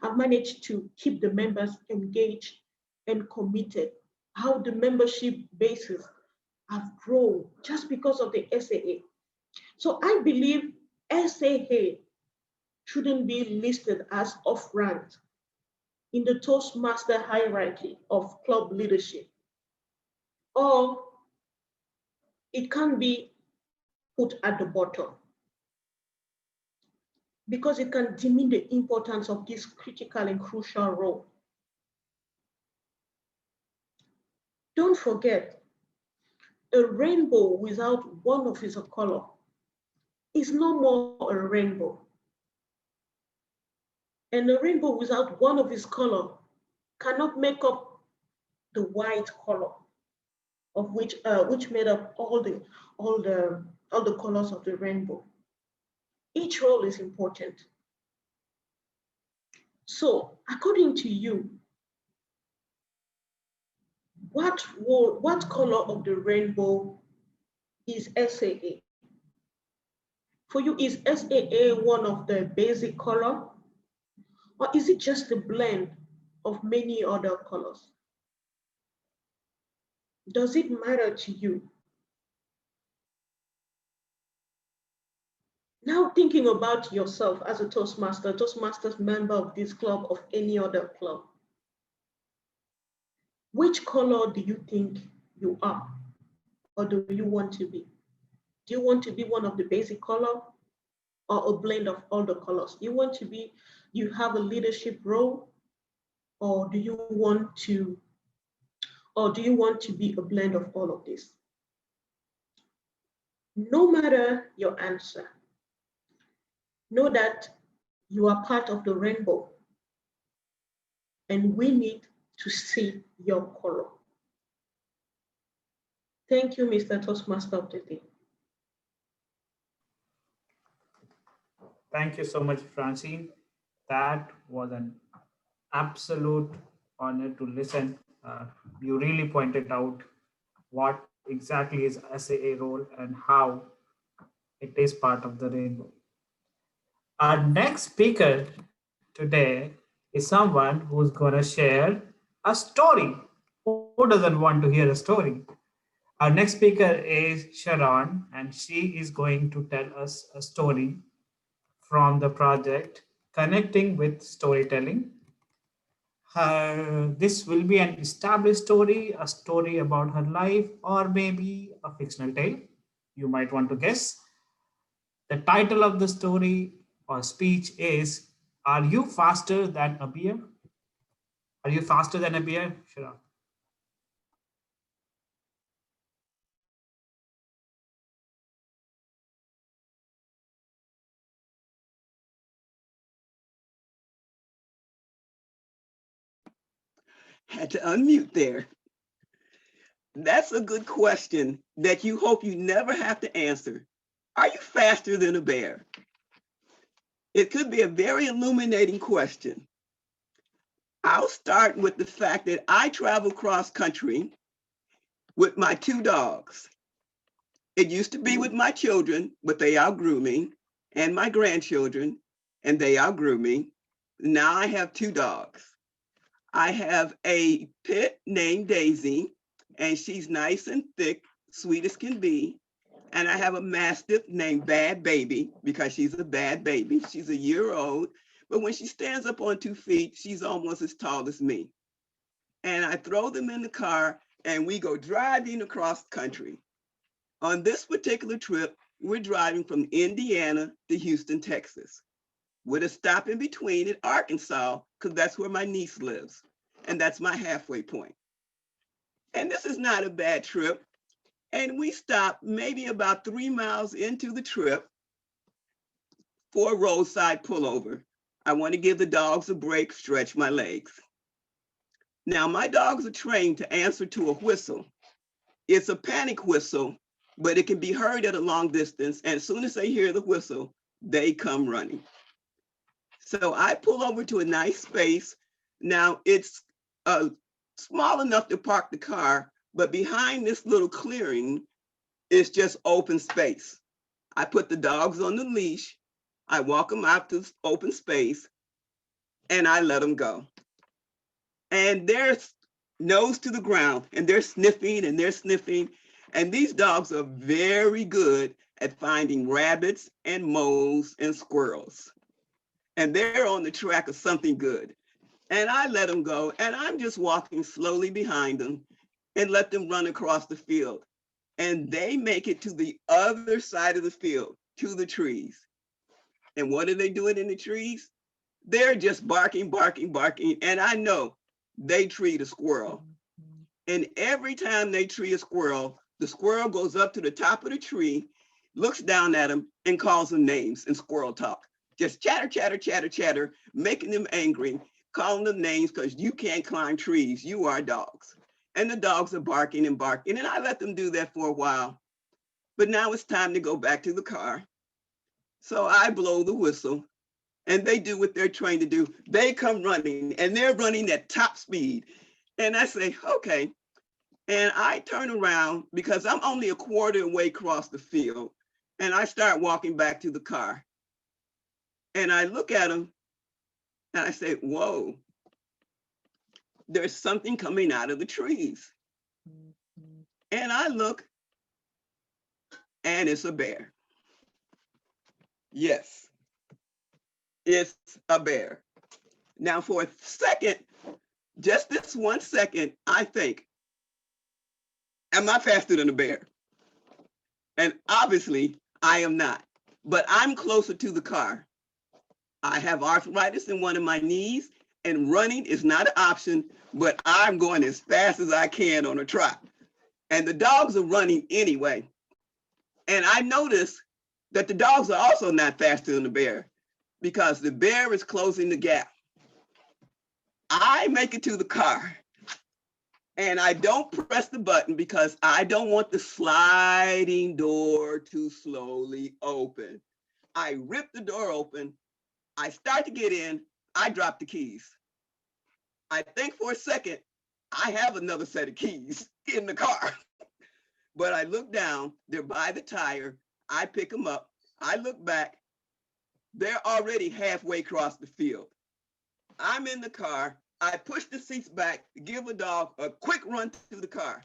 I've managed to keep the members engaged and committed. How the membership bases have grown just because of the SAA. So I believe SAA shouldn't be listed as off-ranked in the Toastmaster hierarchy of club leadership, or it can be put at the bottom because it can demean the importance of this critical and crucial role. Don't forget, a rainbow without one of its color is no more a rainbow. And a rainbow without one of its color cannot make up the white color of which made up all the colors of the rainbow. Each role is important. So, according to you, what color of the rainbow is SAA? For you, is SAA one of the basic color, or is it just a blend of many other colors? Does it matter to you? Now thinking about yourself as a Toastmasters member of this club, of any other club, which color do you think you are, or do you want to be? Do you want to be one of the basic color, or a blend of all the colors? You have a leadership role, or do you want to be a blend of all of this? No matter your answer, know that you are part of the rainbow, and we need to see your color. Thank you, Mr. Toastmaster of the Day. Thank you so much, Francine. That was an absolute honor to listen. You really pointed out what exactly is SAA role and how it is part of the rainbow. Our next speaker today is someone who's going to share a story. Who doesn't want to hear a story? Our next speaker is Sharon, and she is going to tell us a story from the project Connecting with Storytelling. This will be an established story, a story about her life, or maybe a fictional tale. You might want to guess. The title of the story or speech is Are You Faster Than a Bear? Are you faster than a bear? Sharon. Had to unmute there. That's a good question that you hope you never have to answer. Are you faster than a bear? It could be a very illuminating question. I'll start with the fact that I travel cross country with my 2 dogs. It used to be with my children, but they outgrew me, and my grandchildren, and they outgrew me. Now I have 2 dogs. I have a pit named Daisy, and she's nice and thick, sweet as can be. And I have a mastiff named Bad Baby because she's a bad baby. She's a year old, but when she stands up on 2 feet, she's almost as tall as me. And I throw them in the car and we go driving across country. On this particular trip, we're driving from Indiana to Houston, Texas, with a stop in between at Arkansas, because that's where my niece lives. And that's my halfway point. And this is not a bad trip. And we stopped maybe about 3 miles into the trip for a roadside pullover. I want to give the dogs a break, stretch my legs. Now, my dogs are trained to answer to a whistle. It's a panic whistle, but it can be heard at a long distance. And as soon as they hear the whistle, they come running. So I pull over to a nice space. Now, it's small enough to park the car, but behind this little clearing is just open space. I put the dogs on the leash. I walk them out to open space and I let them go. And they're nose to the ground and they're sniffing and they're sniffing. And these dogs are very good at finding rabbits and moles and squirrels. And they're on the track of something good. And I let them go and I'm just walking slowly behind them and let them run across the field. And they make it to the other side of the field, to the trees. And what are they doing in the trees? They're just barking, barking, barking. And I know they treat a squirrel. And every time they treat a squirrel, the squirrel goes up to the top of the tree, looks down at them and calls them names in squirrel talk. Just chatter, chatter, chatter, chatter, making them angry, calling them names because you can't climb trees. You are dogs. And the dogs are barking and barking. And I let them do that for a while. But now it's time to go back to the car. So I blow the whistle and they do what they're trained to do. They come running and they're running at top speed. And I say, okay. And I turn around because I'm only a quarter way across the field. And I start walking back to the car. And I look at them and I say, whoa, there's something coming out of the trees. And I look and it's a bear. Yes, it's a bear. Now for a second, just this 1 second, I think, am I faster than a bear? And obviously I am not. but I'm closer to the car. I have arthritis in one of my knees, and running is not an option, but I'm going as fast as I can on a trot. And the dogs are running anyway. And I notice that the dogs are also not faster than the bear because the bear is closing the gap. I make it to the car and I don't press the button because I don't want the sliding door to slowly open. I rip the door open. I start to get in. I drop the keys. I think for a second, I have another set of keys in the car. But I look down, they're by the tire. I pick them up. I look back. They're already halfway across the field. I'm in the car. I push the seats back, give the dog a quick run to the car.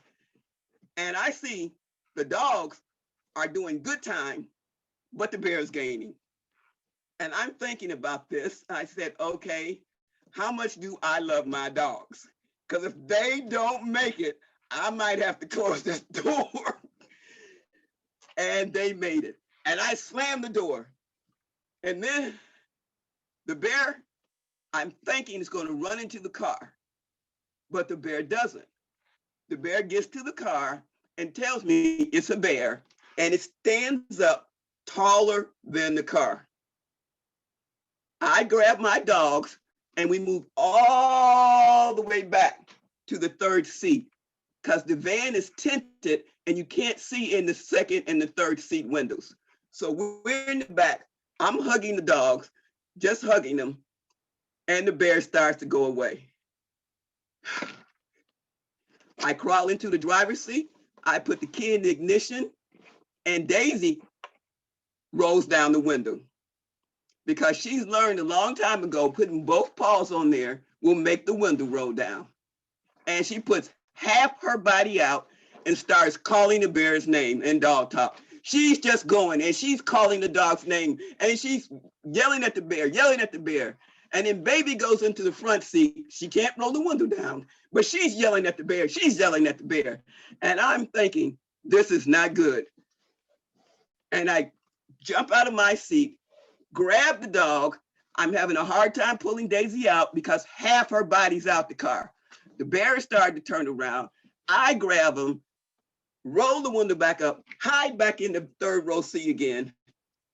And I see the dogs are doing good time, but the bear is gaining. And I'm thinking about this. I said, okay, how much do I love my dogs? Because if they don't make it, I might have to close this door. And they made it. And I slammed the door. And then the bear, I'm thinking is going to run into the car. But the bear doesn't. The bear gets to the car and tells me it's a bear. And it stands up taller than the car. I grab my dogs and we move all the way back to the third seat because the van is tinted and you can't see in the second and the third seat windows. So we're in the back. I'm hugging the dogs, just hugging them, and the bear starts to go away. I crawl into the driver's seat. I put the key in the ignition, and Daisy rolls down the window because she's learned a long time ago putting both paws on there will make the window roll down. And she puts half her body out and starts calling the bear's name in dog talk. She's just going and she's calling the dog's name and she's yelling at the bear, yelling at the bear. And then baby goes into the front seat. She can't roll the window down, but she's yelling at the bear. She's yelling at the bear. And I'm thinking, this is not good. And I jump out of my seat, grab the dog. I'm having a hard time pulling Daisy out because half her body's out the car. The bear started to turn around. I grab him, roll the window back up, hide back in the third row seat again.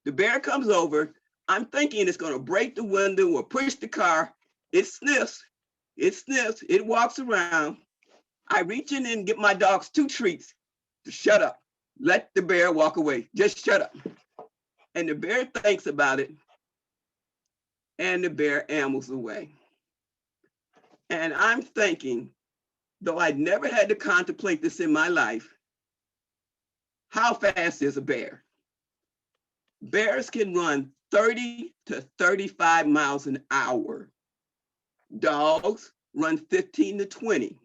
The bear comes over. I'm thinking it's going to break the window or push the car. It sniffs, it walks around. I reach in and get my dogs 2 treats to shut up. Let the bear walk away. Just shut up. And the bear thinks about it, and the bear ambles away. And I'm thinking, though I'd never had to contemplate this in my life, how fast is a bear? Bears can run 30 to 35 miles an hour. Dogs run 15 to 20.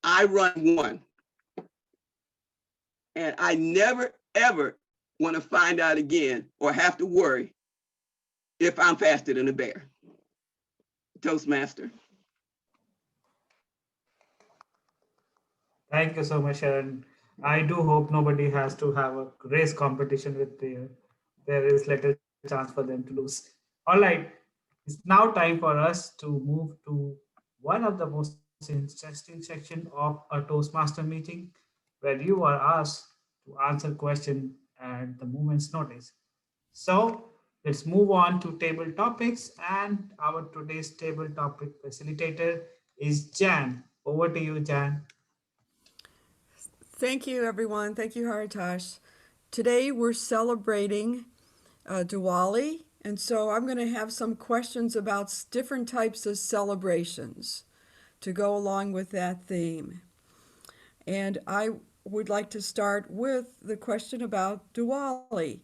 I run 1. And I never, ever want to find out again or have to worry if I'm faster than a bear. Toastmaster. Thank you so much, Sharon. I do hope nobody has to have a race competition with bear. There is little chance for them to lose. All right, it's now time for us to move to one of the most interesting section of a Toastmaster meeting, where you are asked to answer question at the moment's notice. So let's move on to table topics, and our today's table topic facilitator is Jan. Over to you, Jan. Thank you, everyone. Thank you, Haritosh. Today we're celebrating Diwali, and so I'm going to have some questions about different types of celebrations to go along with that theme. And I would like to start with the question about Diwali.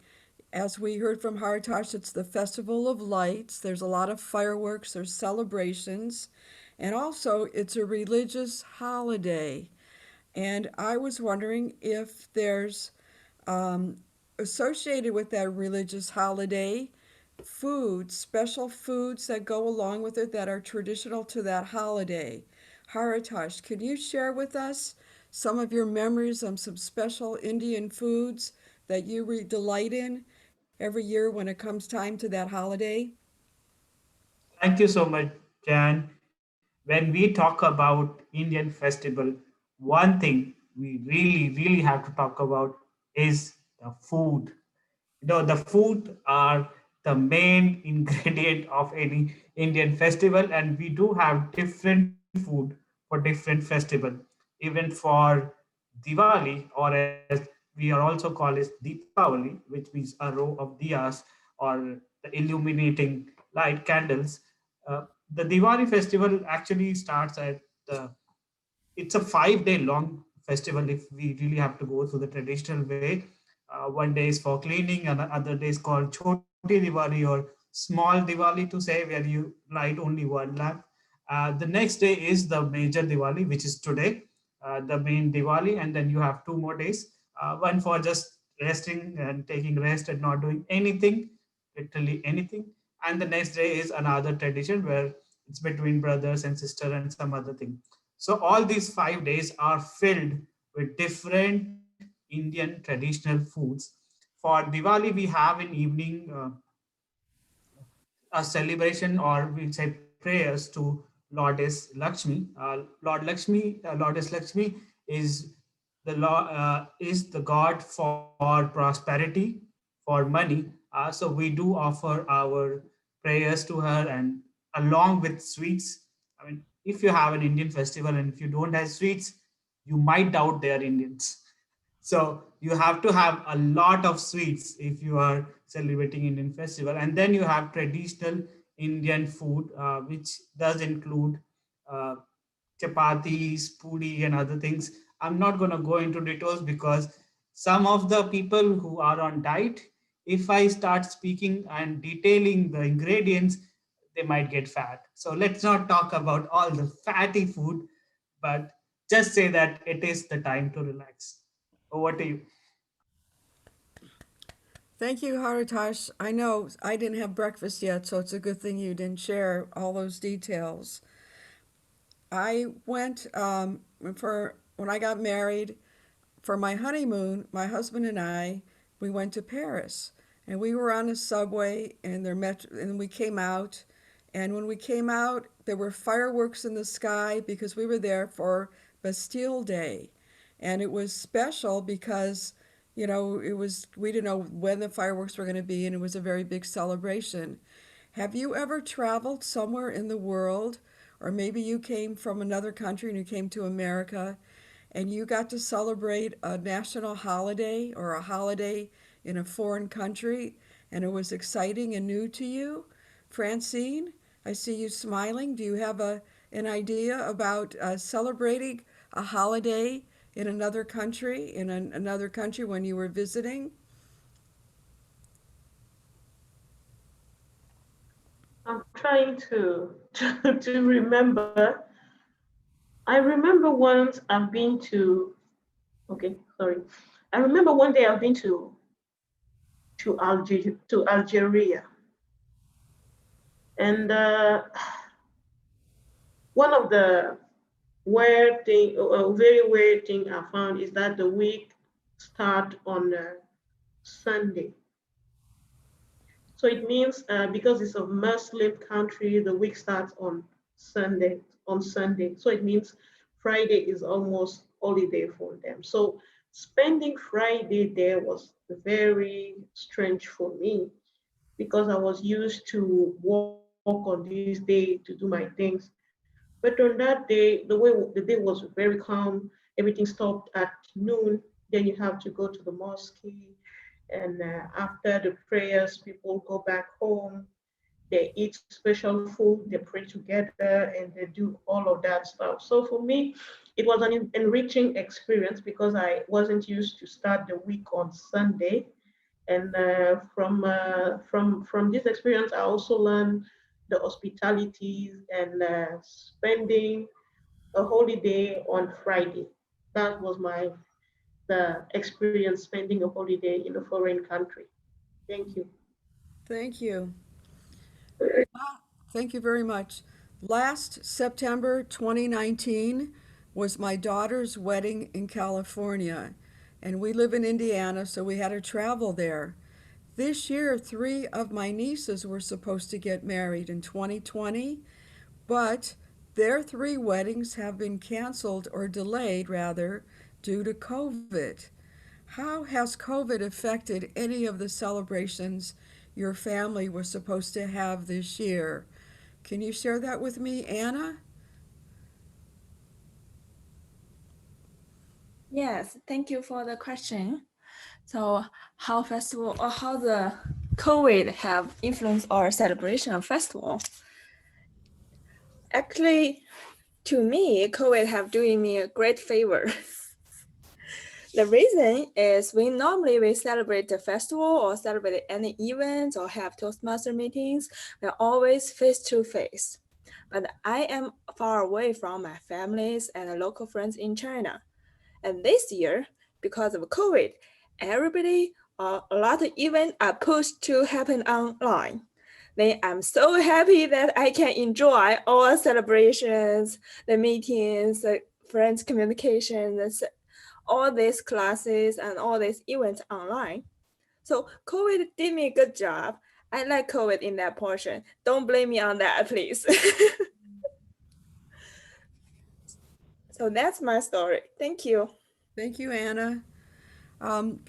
As we heard from Haritosh, it's the Festival of Lights. There's a lot of fireworks, there's celebrations, and also it's a religious holiday. And I was wondering if there's associated with that religious holiday foods, special foods that go along with it that are traditional to that holiday. Haritosh, can you share with us some of your memories of some special Indian foods that you delight in every year when it comes time to that holiday? Thank you so much, Jan. When we talk about Indian festival, one thing we really have to talk about is the food. The food are the main ingredient of any Indian festival, and we do have different food for different festival. Even for Diwali, or as we are also called as Deepavali, which means a row of diyas or the illuminating light candles. The Diwali festival actually starts at the it's a 5 day long festival if we really have to go through the traditional way. One day is for cleaning, and the other day is called Choti Diwali or small Diwali to say, where you light only one lamp. The next day is the major Diwali, which is today, the main Diwali, and then you have 2 more days. One for just resting and taking rest and not doing anything, literally anything. And the next day is another tradition where it's between brothers and sister and some other thing. So all these 5 days are filled with different Indian traditional foods. For Diwali, we have an evening a celebration, or we say prayers to Lourdes Lakshmi. Lourdes Lakshmi is is the god for prosperity, for money. So we do offer our prayers to her, and along with sweets. I mean, if you have an Indian festival and if you don't have sweets, you might doubt they are Indians. So you have to have a lot of sweets if you are celebrating Indian festival, and then you have traditional Indian food, which does include uh, chapatis, puri, and other things. I'm not going to go into details because some of the people who are on diet, if I start speaking and detailing the ingredients, they might get fat. So let's not talk about all the fatty food, but just say that it is the time to relax. Over to you. Thank you, Haritosh. I know I didn't have breakfast yet, so it's a good thing you didn't share all those details. I went for when I got married for my honeymoon. My husband and I, we went to Paris, and we were on a subway, and and we came out. And when we came out, there were fireworks in the sky because we were there for Bastille Day, and it was special because it was we didn't know when the fireworks were going to be, and it was a very big celebration. Have you ever traveled somewhere in the world, or maybe you came from another country and you came to America, and you got to celebrate a national holiday or a holiday in a foreign country, and it was exciting and new to you? Francine, I see you smiling. Do you have an idea about celebrating a holiday in another country, another country when you were visiting? I'm trying to to remember. I remember once I've been to. Okay, sorry. I remember one day I've been to Algeria, and one of the very weird thing I found is that the week start on Sunday. So it means because it's a Muslim country, the week starts on Sunday. On Sunday, so it means Friday is almost holiday for them. So spending Friday there was very strange for me because I was used to work on this day to do my things. But on that day, the day was very calm. Everything stopped at noon. Then you have to go to the mosque, and after the prayers, people go back home. They eat special food, they pray together, and they do all of that stuff. So for me, it was an enriching experience because I wasn't used to start the week on Sunday. And from this experience, I also learned the hospitalities and spending a holiday on Friday. That was the experience spending a holiday in a foreign country. Thank you. Thank you. Thank you very much. Last September 2019 was my daughter's wedding in California, and we live in Indiana, so we had to travel there. This year, 3 of my nieces were supposed to get married in 2020, but their 3 weddings have been canceled or delayed, rather, due to COVID. How has COVID affected any of the celebrations your family was supposed to have this year? Can you share that with me, Anna? Yes, thank you for the question. So how festival or how the COVID have influenced our celebration of festival? Actually, to me, COVID have doing me a great favor. The reason is we celebrate the festival or celebrate any events or have Toastmaster meetings. We're always face to face. But I am far away from my families and local friends in China. And this year, because of COVID, everybody a lot of events are pushed to happen online. Then I'm so happy that I can enjoy all celebrations, the meetings, the friends communications, all these classes and all these events online. So COVID did me a good job. I like COVID in that portion. Don't blame me on that, please. So that's my story. Thank you. Thank you, Anna.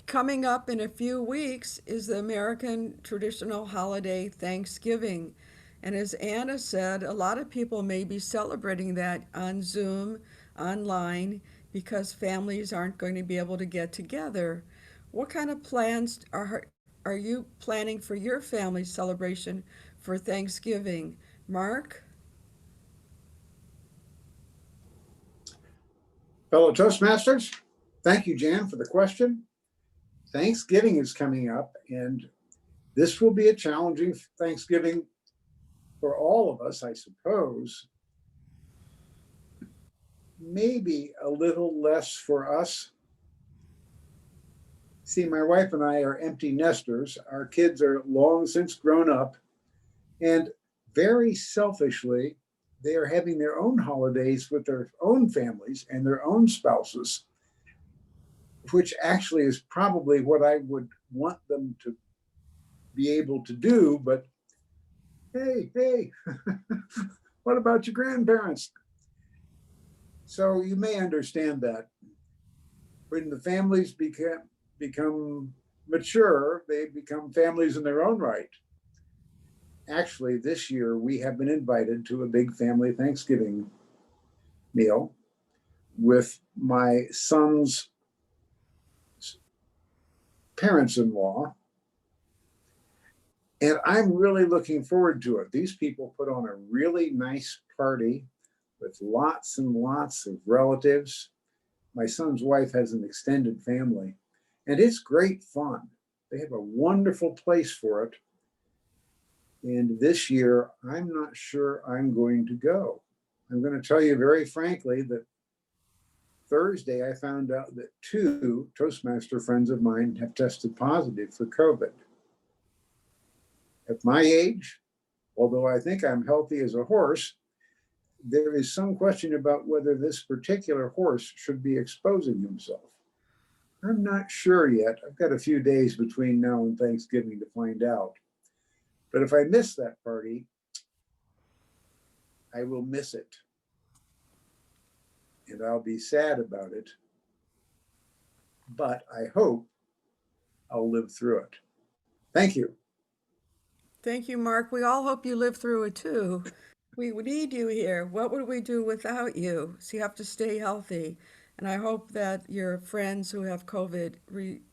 Coming up in a few weeks is the American traditional holiday Thanksgiving. And as Anna said, a lot of people may be celebrating that on Zoom, online, because families aren't going to be able to get together. What kind of plans are you planning for your family celebration for Thanksgiving? Mark? Fellow Toastmasters, thank you, Jan, for the question. Thanksgiving is coming up, and this will be a challenging Thanksgiving for all of us, I suppose. Maybe a little less for us. See, my wife and I are empty nesters. Our kids are long since grown up, and very selfishly, they are having their own holidays with their own families and their own spouses, which actually is probably what I would want them to be able to do. But hey, what about your grandparents? So you may understand that when the families become mature, they become families in their own right. Actually, this year we have been invited to a big family Thanksgiving meal with my son's parents-in-law. And I'm really looking forward to it. These people put on a really nice party with lots and lots of relatives. My son's wife has an extended family, and it's great fun. They have a wonderful place for it. And this year, I'm not sure I'm going to go. I'm going to tell you very frankly that Thursday, I found out that 2 Toastmaster friends of mine have tested positive for COVID. At my age, although I think I'm healthy as a horse, there is some question about whether this particular horse should be exposing himself. I'm not sure yet. I've got a few days between now and Thanksgiving to find out. But if I miss that party, I will miss it. And I'll be sad about it. But I hope I'll live through it. Thank you. Thank you, Mark. We all hope you live through it too. We need you here. What would we do without you? So you have to stay healthy. And I hope that your friends who have COVID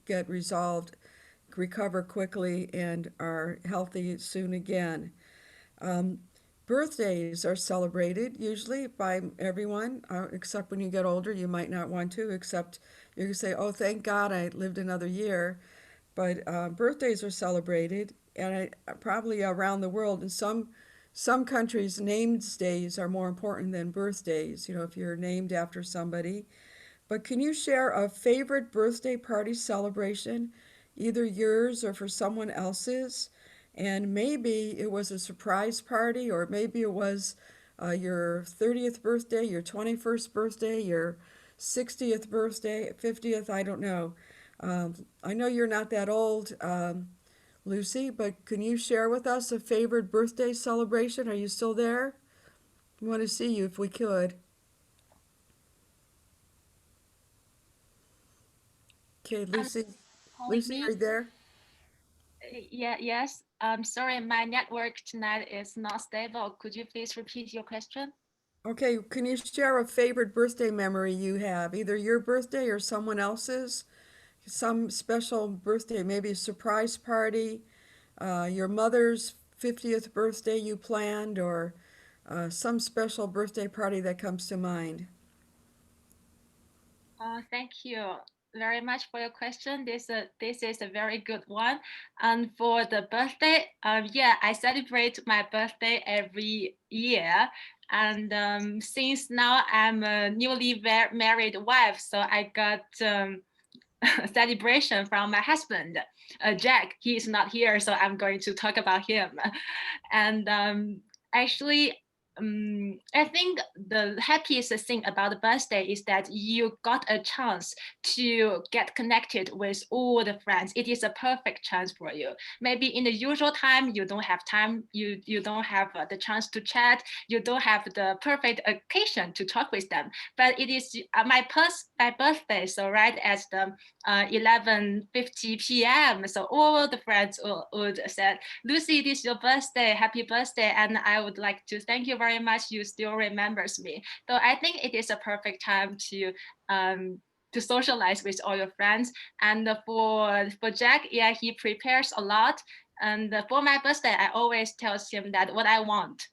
get resolved, recover quickly, and are healthy soon again. Birthdays are celebrated usually by everyone, except when you get older, you might not want to, except you can say, oh, thank God I lived another year. But birthdays are celebrated, and probably around the world. In some countries, names days are more important than birthdays, you know, if you're named after somebody. But can you share a favorite birthday party celebration, either yours or for someone else's? And maybe it was a surprise party, or maybe it was your 30th birthday, your 21st birthday, your 60th birthday, 50th, I don't know. I know you're not that old. Lucy, but can you share with us a favorite birthday celebration? Are you still there? We want to see you if we could. Okay, Lucy. Lucy, are you there? Yes. Sorry, my network tonight is not stable. Could you please repeat your question? Okay, can you share a favorite birthday memory you have, either your birthday or someone else's? Some special birthday, maybe a surprise party, your mother's 50th birthday you planned, or some special birthday party that comes to mind. Thank you very much for your question. This is a very good one. And for the birthday, yeah, I celebrate my birthday every year. And since now I'm a newly married wife, so I got celebration from my husband, Jack. He is not here, so I'm going to talk about him. And actually, I think the happiest thing about the birthday is that you got a chance to get connected with all the friends. It is a perfect chance for you. Maybe in the usual time, you don't have time, you don't have the chance to chat, you don't have the perfect occasion to talk with them. But it is my birthday, so right at the 11:50 p.m. So all the friends would say, Lucy, it is your birthday, happy birthday. And I would like to thank you very much. You still remembers me. So I think it is a perfect time to socialize with all your friends. And for Jack, yeah, he prepares a lot. And for my birthday, I always tell him that what I want.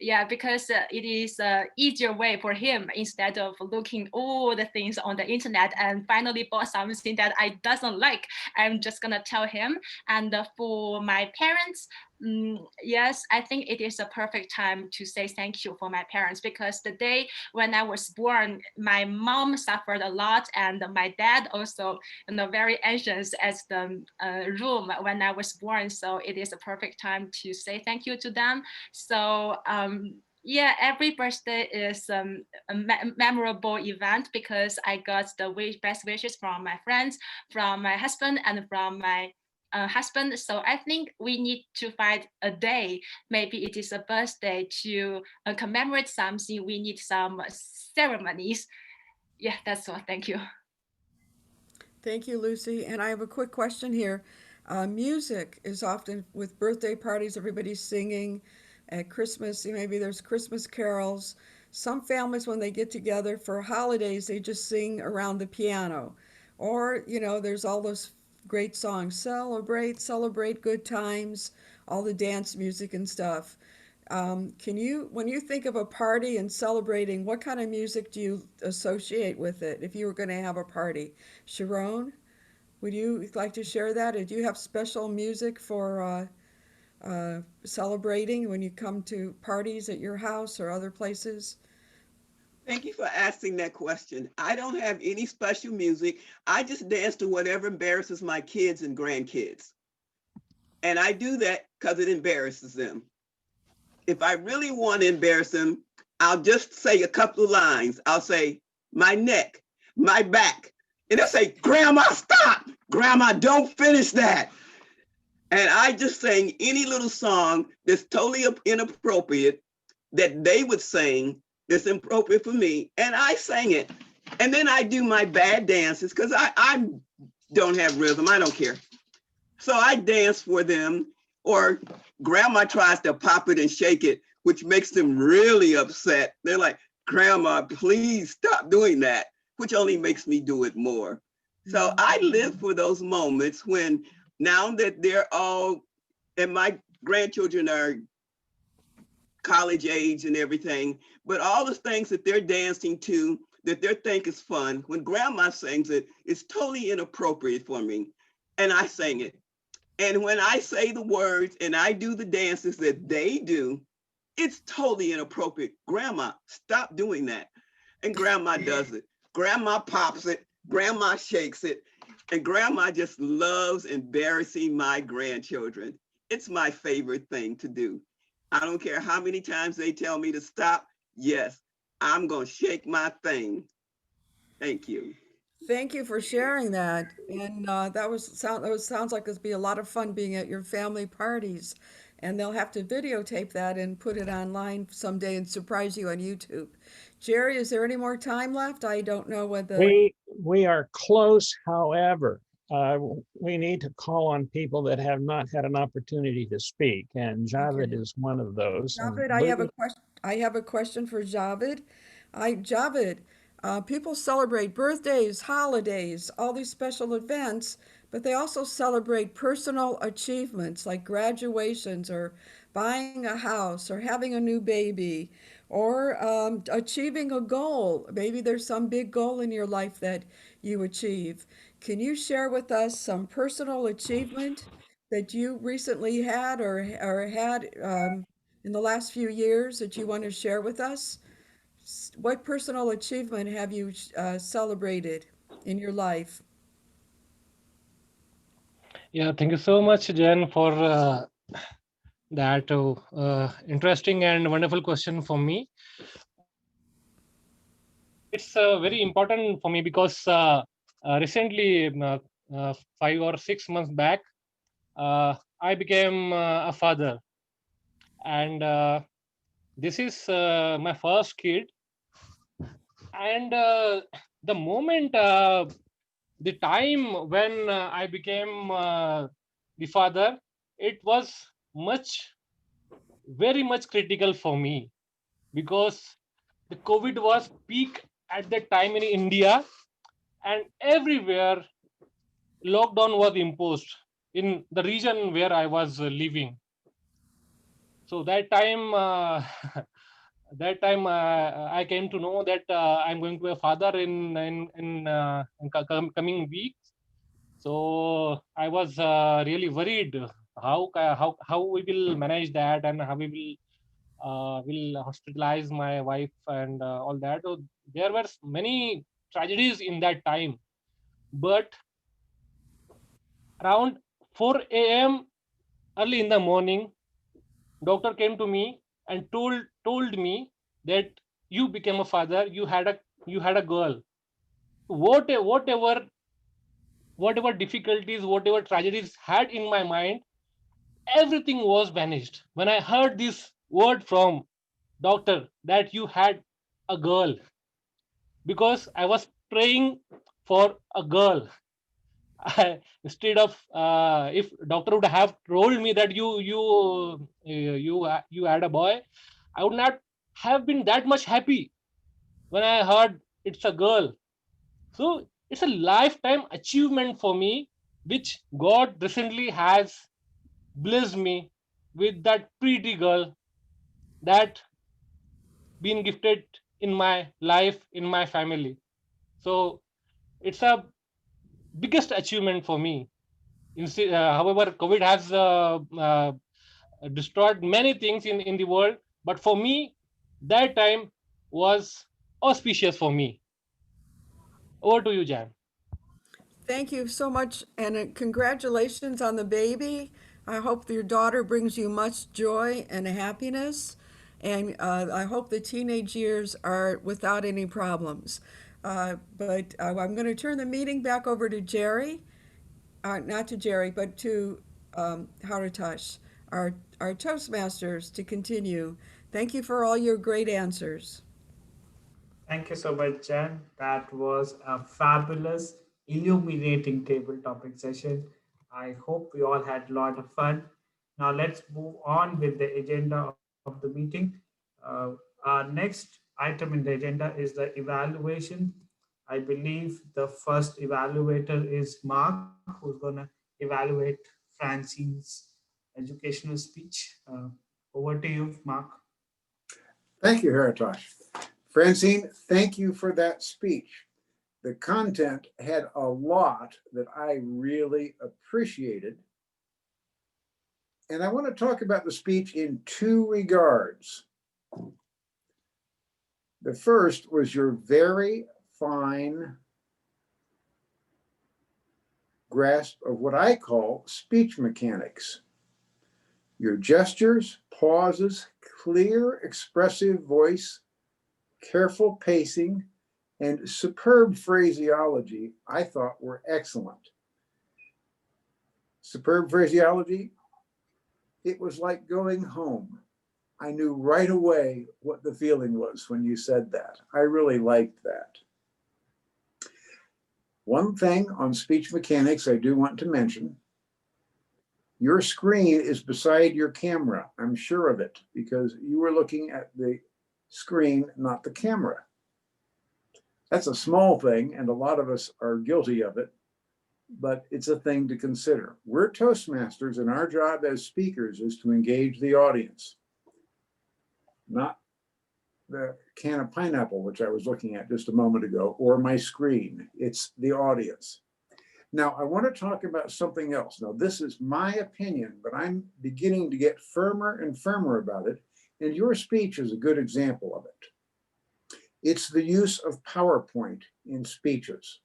Yeah, because it is an easier way for him instead of looking all the things on the internet and finally bought something that I doesn't like. I'm just gonna tell him. And for my parents, yes, I think it is a perfect time to say thank you for my parents, because the day when I was born, my mom suffered a lot, and my dad also, very anxious at the room when I was born. So it is a perfect time to say thank you to them. So yeah, every birthday is a memorable event because I got the best wishes from my friends, from my husband, and from my husband. So I think we need to find a day, maybe it is a birthday, to commemorate something. We need some ceremonies. Yeah, that's all. Thank you. Thank you, Lucy. And I have a quick question here. Music is often with birthday parties, everybody's singing. At Christmas, maybe there's Christmas carols. Some families, when they get together for holidays, they just sing around the piano. Or, there's all those great songs, celebrate, celebrate good times, all the dance music and stuff. When you think of a party and celebrating, what kind of music do you associate with it if you were going to have a party? Sharon, would you like to share that? Or do you have special music for celebrating when you come to parties at your house or other places? Thank you for asking that question. I don't have any special music. I just dance to whatever embarrasses my kids and grandkids. And I do that because it embarrasses them. If I really want to embarrass them, I'll just say a couple of lines. I'll say, my neck, my back. And they'll say, Grandma, stop. Grandma, don't finish that. And I just sang any little song that's totally inappropriate that they would sing that's appropriate for me. And I sang it. And then I do my bad dances because I don't have rhythm. I don't care. So I dance for them. Or Grandma tries to pop it and shake it, which makes them really upset. They're like, Grandma, please stop doing that, which only makes me do it more. So I live for those moments when, now that they're all, and my grandchildren are college age and everything, but all the things that they're dancing to, that they think is fun, when Grandma sings it, it's totally inappropriate for me. And I sing it. And when I say the words and I do the dances that they do, it's totally inappropriate. Grandma, stop doing that. And Grandma does it. Grandma pops it. Grandma shakes it. And Grandma just loves embarrassing my grandchildren. It's my favorite thing to do. I don't care how many times they tell me to stop. Yes, I'm going to shake my thing. Thank you. Thank you for sharing that. And that sounds like it'd be a lot of fun being at your family parties. And they'll have to videotape that and put it online someday and surprise you on YouTube. Jerry, is there any more time left? I don't know whether. We are close, however, we need to call on people that have not had an opportunity to speak, and Javed is one of those. And Javed, I have a question for Javed. Javed, people celebrate birthdays, holidays, all these special events, but they also celebrate personal achievements like graduations or buying a house or having a new baby or achieving a goal. Maybe there's some big goal in your life that you achieve. Can you share with us some personal achievement that you recently had or had in the last few years that you want to share with us? What personal achievement have you celebrated in your life? Yeah, thank you so much, Jen, for that interesting and wonderful question for me. It's very important for me because recently, 5 or 6 months back, I became a father, and this is my first kid. And the moment, the time when I became the father, it was very much critical for me because the COVID was peak at that time in India, and everywhere lockdown was imposed in the region where I was living. So that time, I came to know that I'm going to be a father in coming weeks. So I was really worried how we will manage that, and how we will hospitalize my wife and all that. So there were many tragedies in that time, but around 4 a.m. early in the morning, doctor came to me and told me that you became a father. You had a girl. Whatever difficulties, whatever tragedies had in my mind, everything was vanished when I heard this word from doctor that you had a girl, because I was praying for a girl. Instead of, if doctor would have told me that you had a boy, I would not have been that much happy when I heard it's a girl. So it's a lifetime achievement for me, which God recently has blessed me with that pretty girl that been gifted in my life, in my family. So it's a biggest achievement for me. However, COVID has destroyed many things in the world, but for me, that time was auspicious for me. Over to you, Jan. Thank you so much, and congratulations on the baby. I hope your daughter brings you much joy and happiness, and I hope the teenage years are without any problems. But I'm going to turn the meeting back over to Jerry, not to Jerry, but to Haritosh, our Toastmasters, to continue. Thank you for all your great answers. Thank you so much, Jan. That was a fabulous, illuminating table topic session. I hope we all had a lot of fun. Now let's move on with the agenda of the meeting. Our next item in the agenda is the evaluation. I believe the first evaluator is Mark, who's going to evaluate Francine's educational speech. Over to you, Mark. Thank you, Haritosh. Francine, thank you for that speech. The content had a lot that I really appreciated. And I want to talk about the speech in two regards. The first was your very fine grasp of what I call speech mechanics. Your gestures, pauses, clear, expressive voice, careful pacing, and superb phraseology I thought were excellent. Superb phraseology, it was like going home. I knew right away what the feeling was when you said that. I really liked that. One thing on speech mechanics I do want to mention, your screen is beside your camera. I'm sure of it because you were looking at the screen, not the camera. That's a small thing, and a lot of us are guilty of it, but it's a thing to consider. We're Toastmasters, and our job as speakers is to engage the audience, not the can of pineapple, which I was looking at just a moment ago, or my screen. It's the audience. Now, I want to talk about something else. Now, this is my opinion, but I'm beginning to get firmer and firmer about it, and your speech is a good example of it. It's the use of PowerPoint in speeches.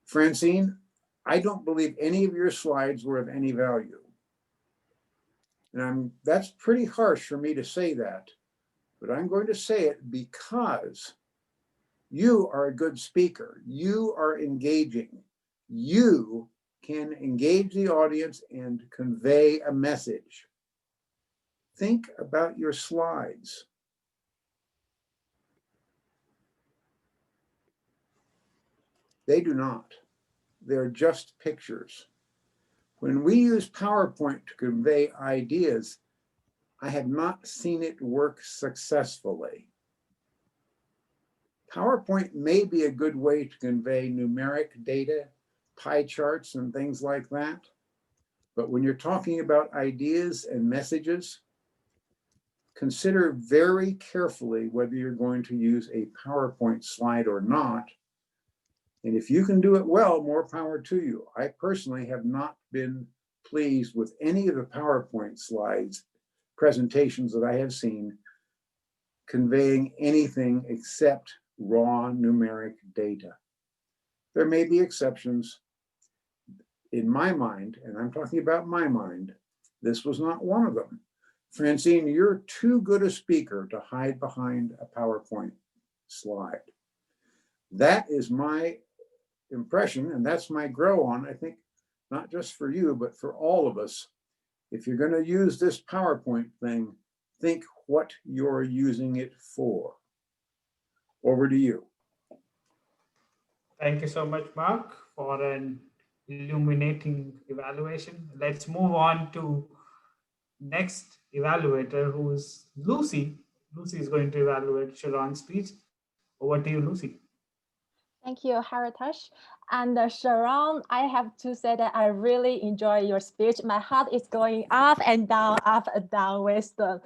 Francine, I don't believe any of your slides were of any value. And that's pretty harsh for me to say that, but I'm going to say it because you are a good speaker. You are engaging. You can engage the audience and convey a message. Think about your slides. They do not. They're just pictures. When we use PowerPoint to convey ideas, I have not seen it work successfully. PowerPoint may be a good way to convey numeric data, pie charts, and things like that. But when you're talking about ideas and messages, consider very carefully whether you're going to use a PowerPoint slide or not. And if you can do it well, more power to you. I personally have not been pleased with any of the PowerPoint slides, presentations that I have seen conveying anything except raw numeric data. There may be exceptions. In my mind, and I'm talking about my mind, this was not one of them. Francine, you're too good a speaker to hide behind a PowerPoint slide. That is my impression, and that's my grow on, I think, not just for you, but for all of us. If you're going to use this PowerPoint thing, think what you're using it for. Over to you. Thank you so much, Mark, for an illuminating evaluation. Let's move on to next evaluator, who is Lucy. Lucy is going to evaluate Sharon's speech. Over to you, Lucy. Thank you, Haritosh. And Sharon, I have to say that I really enjoy your speech. My heart is going up and down with the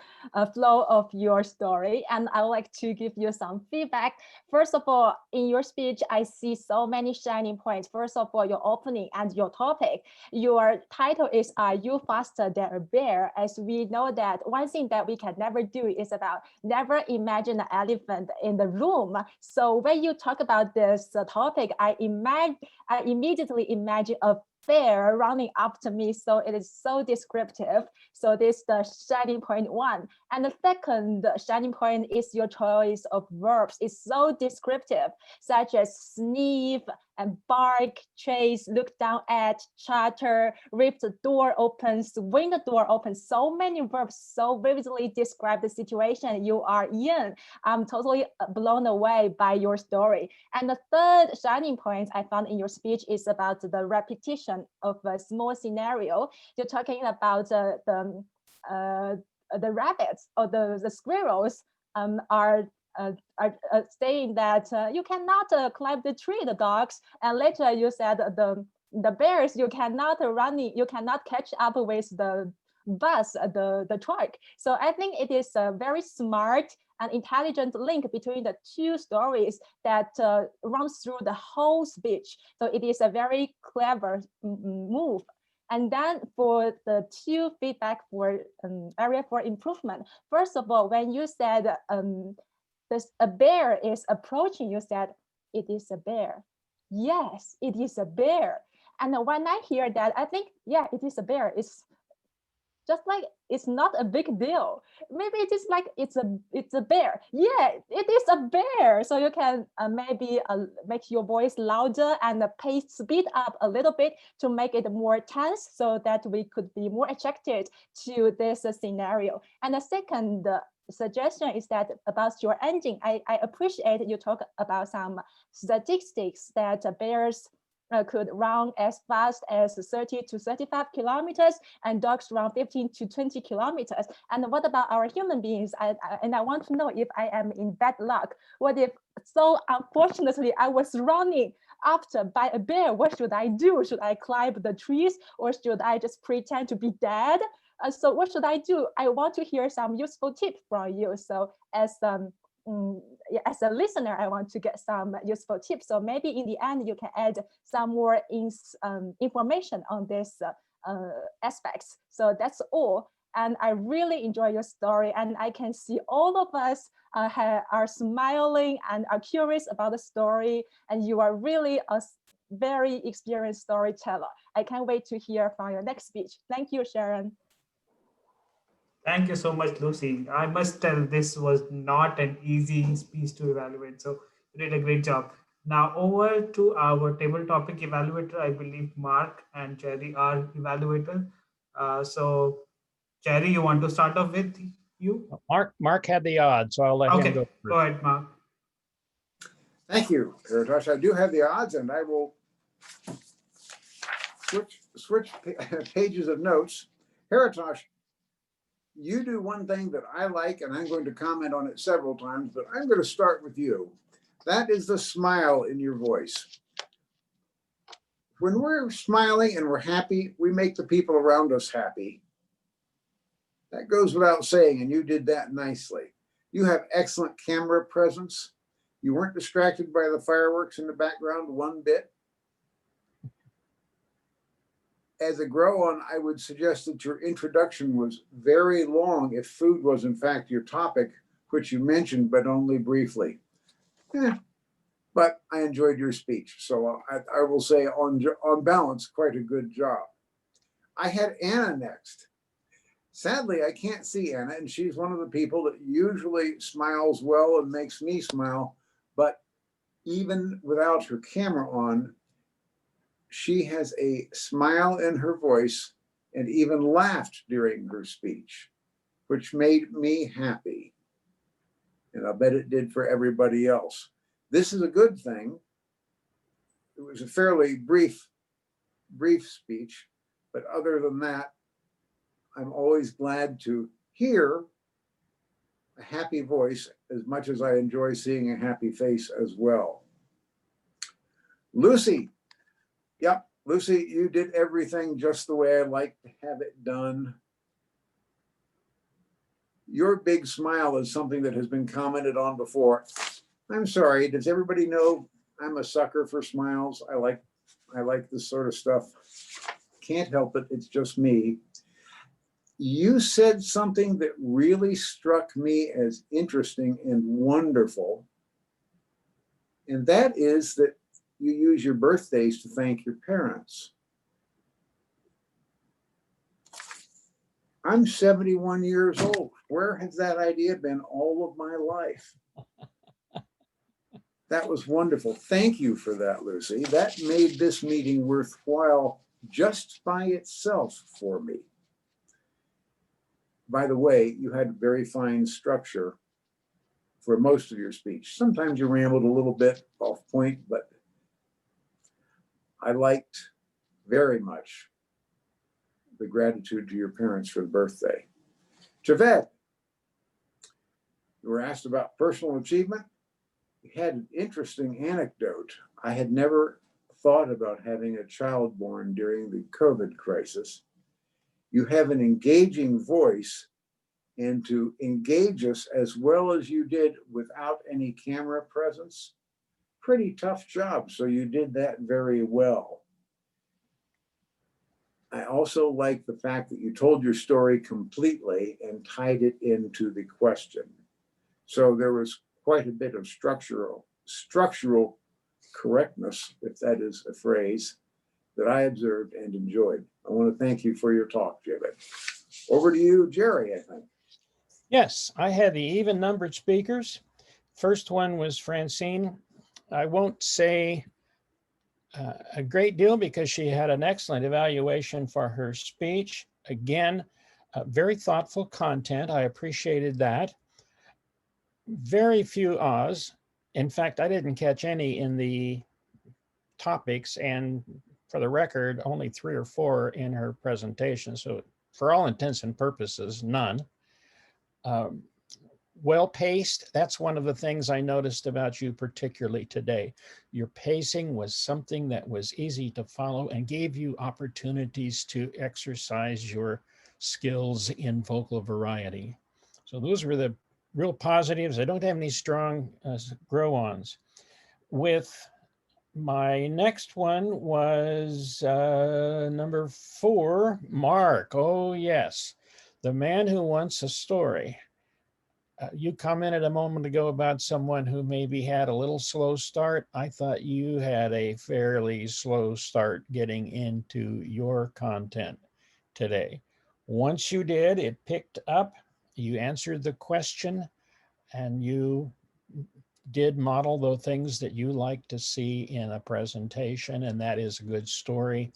flow of your story. And I would like to give you some feedback. First of all, in your speech, I see so many shining points. First of all, your opening and your topic. Your title is Are You Faster Than a Bear? As we know that one thing that we can never do is about never imagine an elephant in the room. So when you talk about this topic, I immediately imagine a bear running up to me. So it is so descriptive. So this is the shining point one. And the second shining point is your choice of verbs. It's so descriptive, such as sniff and bark, chase, look down at, chatter, rip the door open, swing the door open. So many verbs so vividly describe the situation you are in. I'm totally blown away by your story. And the third shining point I found in your speech is about the repetition of a small scenario. You're talking about the rabbits or the squirrels are saying that you cannot climb the tree, the dogs, and later you said the bears, you cannot catch up with the bus, the truck. So I think it is a very smart and intelligent link between the two stories that runs through the whole speech. So it is a very clever move. And then for the two feedback for area for improvement. First of all, when you said a bear is approaching, you said, it is a bear. Yes, it is a bear. And when I hear that, I think, yeah, it is a bear. just like it's not a big deal. Maybe it is like it's a bear. Yeah, it is a bear. So you can maybe make your voice louder and speed up a little bit to make it more tense, so that we could be more attracted to this scenario. And the second suggestion is that about your engine, I appreciate you talk about some statistics that bears could run as fast as 30 to 35 kilometers and dogs run 15 to 20 kilometers. And what about our human beings? I want to know if I am in bad luck. What if, so unfortunately, I was running after by a bear? What should I do? Should I climb the trees, or should I just pretend to be dead? So what should I do? I want to hear some useful tips from you. So as a listener, I want to get some useful tips. So maybe in the end, you can add some more information on this aspects. So that's all. And I really enjoy your story. And I can see all of us are smiling and are curious about the story. And you are really a very experienced storyteller. I can't wait to hear from your next speech. Thank you, Sharon. Thank you so much, Lucy. I must tell this was not an easy speech to evaluate. So you did a great job. Now over to our table topic evaluator. I believe Mark and Jerry are evaluator. So Jerry, you want to start off with you? Mark had the odds, so I'll let him go first. Go ahead, Mark. Thank you, Haritosh. I do have the odds, and I will switch pages of notes. Haritosh, you do one thing that I like, and I'm going to comment on it several times, but I'm going to start with you. That is the smile in your voice. When we're smiling and we're happy, we make the people around us happy. That goes without saying, and you did that nicely. You have excellent camera presence. You weren't distracted by the fireworks in the background one bit. As a grow-on, I would suggest that your introduction was very long if food was in fact your topic, which you mentioned, but only briefly. But I enjoyed your speech. So I will say on balance, quite a good job. I had Anna next. Sadly, I can't see Anna, and she's one of the people that usually smiles well and makes me smile. But even without her camera on, she has a smile in her voice and even laughed during her speech, which made me happy. And I bet it did for everybody else. This is a good thing. It was a fairly brief speech, but other than that, I'm always glad to hear a happy voice as much as I enjoy seeing a happy face as well. Lucy. Yep, Lucy, you did everything just the way I like to have it done. Your big smile is something that has been commented on before. I'm sorry, does everybody know I'm a sucker for smiles? I like this sort of stuff. Can't help it, it's just me. You said something that really struck me as interesting and wonderful. And that is that you use your birthdays to thank your parents. I'm 71 years old. Where has that idea been all of my life? That was wonderful. Thank you for that, Lucy. That made this meeting worthwhile just by itself for me. By the way, you had very fine structure for most of your speech. Sometimes you rambled a little bit off point, but I liked very much the gratitude to your parents for the birthday. Javed, you were asked about personal achievement. You had an interesting anecdote. I had never thought about having a child born during the COVID crisis. You have an engaging voice, and to engage us as well as you did without any camera presence, pretty tough job. So you did that very well. I also like the fact that you told your story completely and tied it into the question. So there was quite a bit of structural correctness, if that is a phrase, that I observed and enjoyed. I want to thank you for your talk, David. Over to you, Jerry, I think. Yes, I had the even numbered speakers. First one was Francine. I won't say a great deal because she had an excellent evaluation for her speech. Again, very thoughtful content. I appreciated that. Very few ahs. In fact, I didn't catch any in the topics, and for the record, only 3 or 4 in her presentation. So for all intents and purposes, none. Well-paced, that's one of the things I noticed about you particularly today. Your pacing was something that was easy to follow and gave you opportunities to exercise your skills in vocal variety. So those were the real positives. I don't have any strong grow-ons. With my next one was number 4, Mark. Oh yes, the man who wants a story. You commented a moment ago about someone who maybe had a little slow start. I thought you had a fairly slow start getting into your content today. Once you did, it picked up, you answered the question, and you did model the things that you like to see in a presentation, and that is a good story.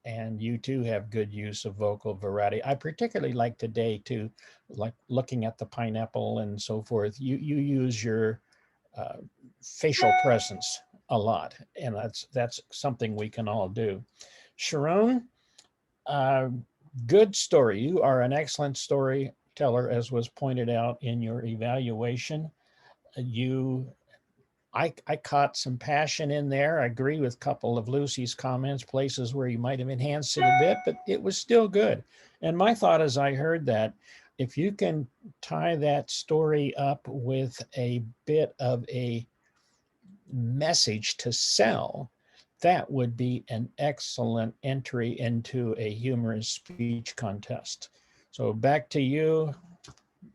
And you too have good use of vocal variety. I particularly like today too, like looking at the pineapple and so forth. You use your facial presence a lot, and that's something we can all do. Sharon, good story. You are an excellent storyteller, as was pointed out in your evaluation. I caught some passion in there. I agree with a couple of Lucy's comments, places where you might have enhanced it a bit, but it was still good. And my thought as I heard that, if you can tie that story up with a bit of a message to sell, that would be an excellent entry into a humorous speech contest. So back to you,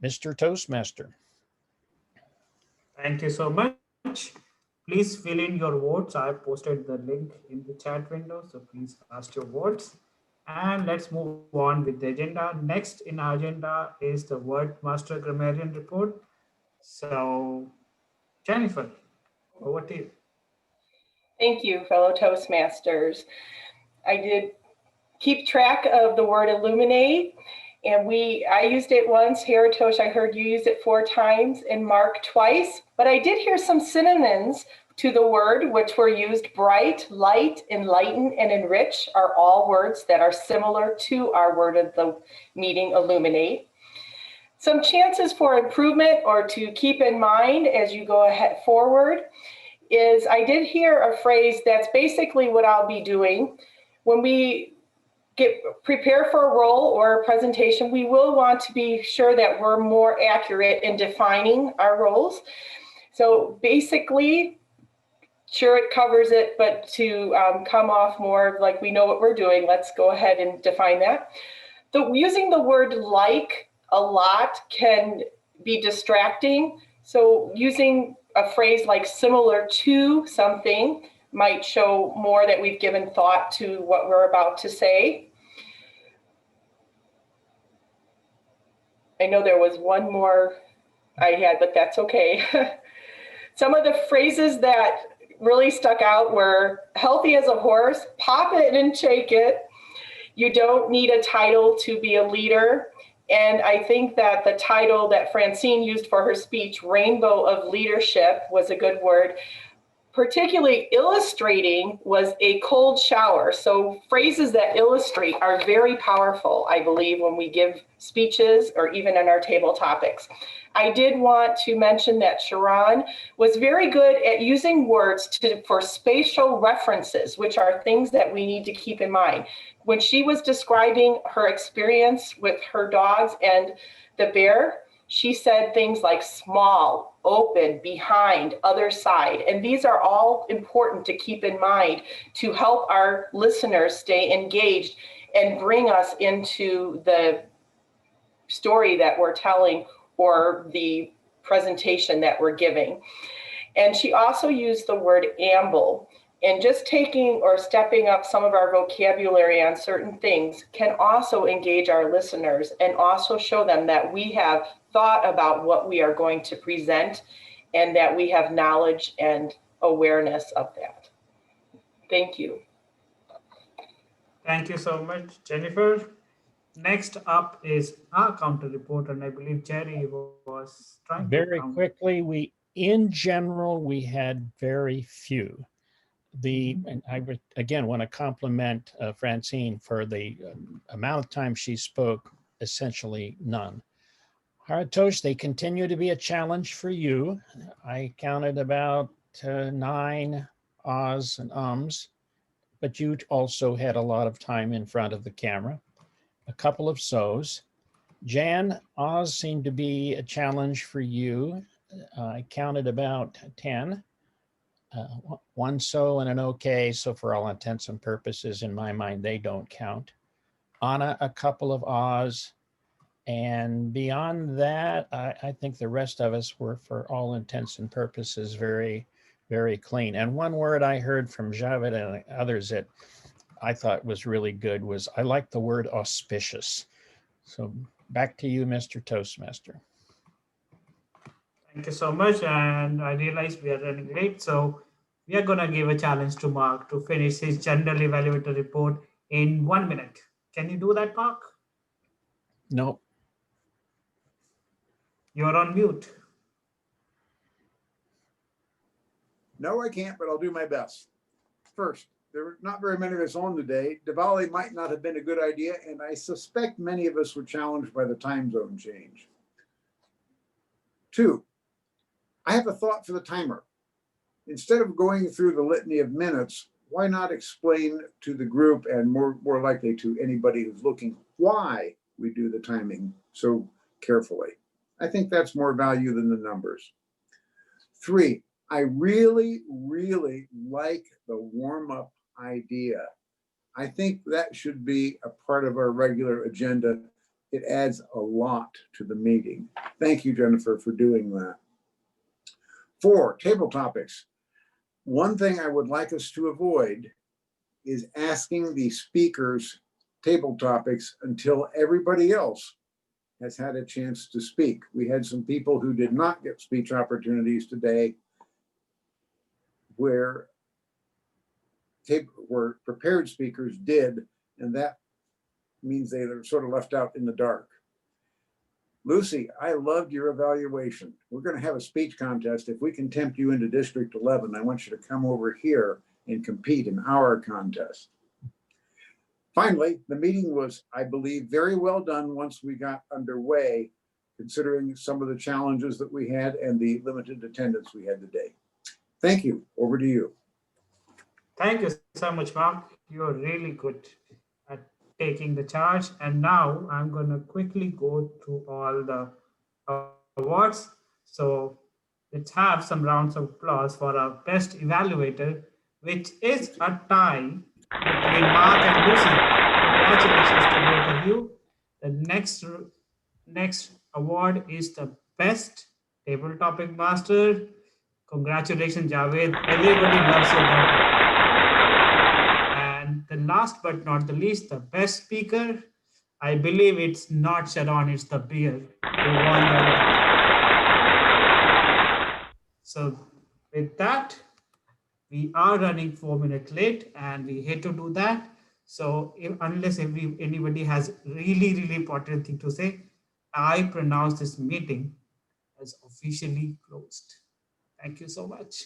Mr. Toastmaster. Thank you so much. Please fill in your votes. I have posted the link in the chat window, so please cast your votes. And let's move on with the agenda. Next in our agenda is the Word Master Grammarian Report. So, Jennifer, over to you. Thank you, fellow Toastmasters. I did keep track of the word illuminate, and I used it once. Haritosh, I heard you use it 4 times, and Mark twice, but I did hear some synonyms to the word, which were used. Bright, light, enlighten, and enrich are all words that are similar to our word of the meeting, illuminate. Some chances for improvement or to keep in mind as you go ahead forward is I did hear a phrase that's basically what I'll be doing. When we prepare for a role or a presentation, we will want to be sure that we're more accurate in defining our roles. So basically, sure it covers it, but to come off more like we know what we're doing, let's go ahead and define that. Using the word like a lot can be distracting. So using a phrase like similar to something might show more that we've given thought to what we're about to say. I know there was one more I had, but that's okay. Some of the phrases that really stuck out were healthy as a horse, pop it and shake it. You don't need a title to be a leader. And I think that the title that Francine used for her speech, Rainbow of Leadership, was a good word. Particularly illustrating was a cold shower. So phrases that illustrate are very powerful, I believe, when we give speeches or even in our table topics. I did want to mention that Sharon was very good at using words for spatial references, which are things that we need to keep in mind. When she was describing her experience with her dogs and the bear, she said things like small, open, behind, other side. And these are all important to keep in mind to help our listeners stay engaged and bring us into the story that we're telling or the presentation that we're giving. And she also used the word amble. And just taking or stepping up some of our vocabulary on certain things can also engage our listeners and also show them that we have thought about what we are going to present and that we have knowledge and awareness of that. Thank you. Thank you so much, Jennifer. Next up is our counter report, and I believe Jerry was trying to Very count. quickly, in general, we had very few. And I would again want to compliment Francine for the amount of time she spoke, essentially none. Haritosh, they continue to be a challenge for you. I counted about 9 ahs and ums, but you also had a lot of time in front of the camera. A couple of so's. Jan, ahs seemed to be a challenge for you. I counted about 10. 1 so and an okay, so for all intents and purposes, in my mind, they don't count. Anna, a couple of ahs. And beyond that, I think the rest of us were, for all intents and purposes, very, very clean. And one word I heard from Javed and others that I thought was really good was, I like the word auspicious. So back to you, Mr. Toastmaster. Thank you so much. And I realize we are running late, so we are going to give a challenge to Mark to finish his general evaluator report in 1 minute. Can you do that, Mark? No. You're on mute. No, I can't, but I'll do my best. First, there were not very many of us on today. Diwali might not have been a good idea, and I suspect many of us were challenged by the time zone change. 2, I have a thought for the timer. Instead of going through the litany of minutes, why not explain to the group, and more likely to anybody who's looking, why we do the timing so carefully? I think that's more value than the numbers. 3, I really, really like the warm-up idea. I think that should be a part of our regular agenda. It adds a lot to the meeting. Thank you, Jennifer, for doing that. 4, table topics. One thing I would like us to avoid is asking the speakers table topics until everybody else has had a chance to speak. We had some people who did not get speech opportunities today where prepared speakers did, and that means they are sort of left out in the dark. Lucy, I loved your evaluation. We're going to have a speech contest. If we can tempt you into District 11, I want you to come over here and compete in our contest. Finally, the meeting was, I believe, very well done once we got underway, considering some of the challenges that we had and the limited attendance we had today. Thank you. Over to you. Thank you so much, Mark. You're really good at taking the charge. And now I'm going to quickly go through all the awards. So let's have some rounds of applause for our best evaluator, which is a tie between Mark and Lucy. Congratulations to both of you. The next award is the best table topic master. Congratulations, Javed. Everybody loves your topic. And the last but not the least, the best speaker. I believe it's not Sharon, it's the beer who won the award. So with that, we are running 4 minutes late and we hate to do that. So unless anybody has really important thing to say, I pronounce this meeting as officially closed. Thank you so much.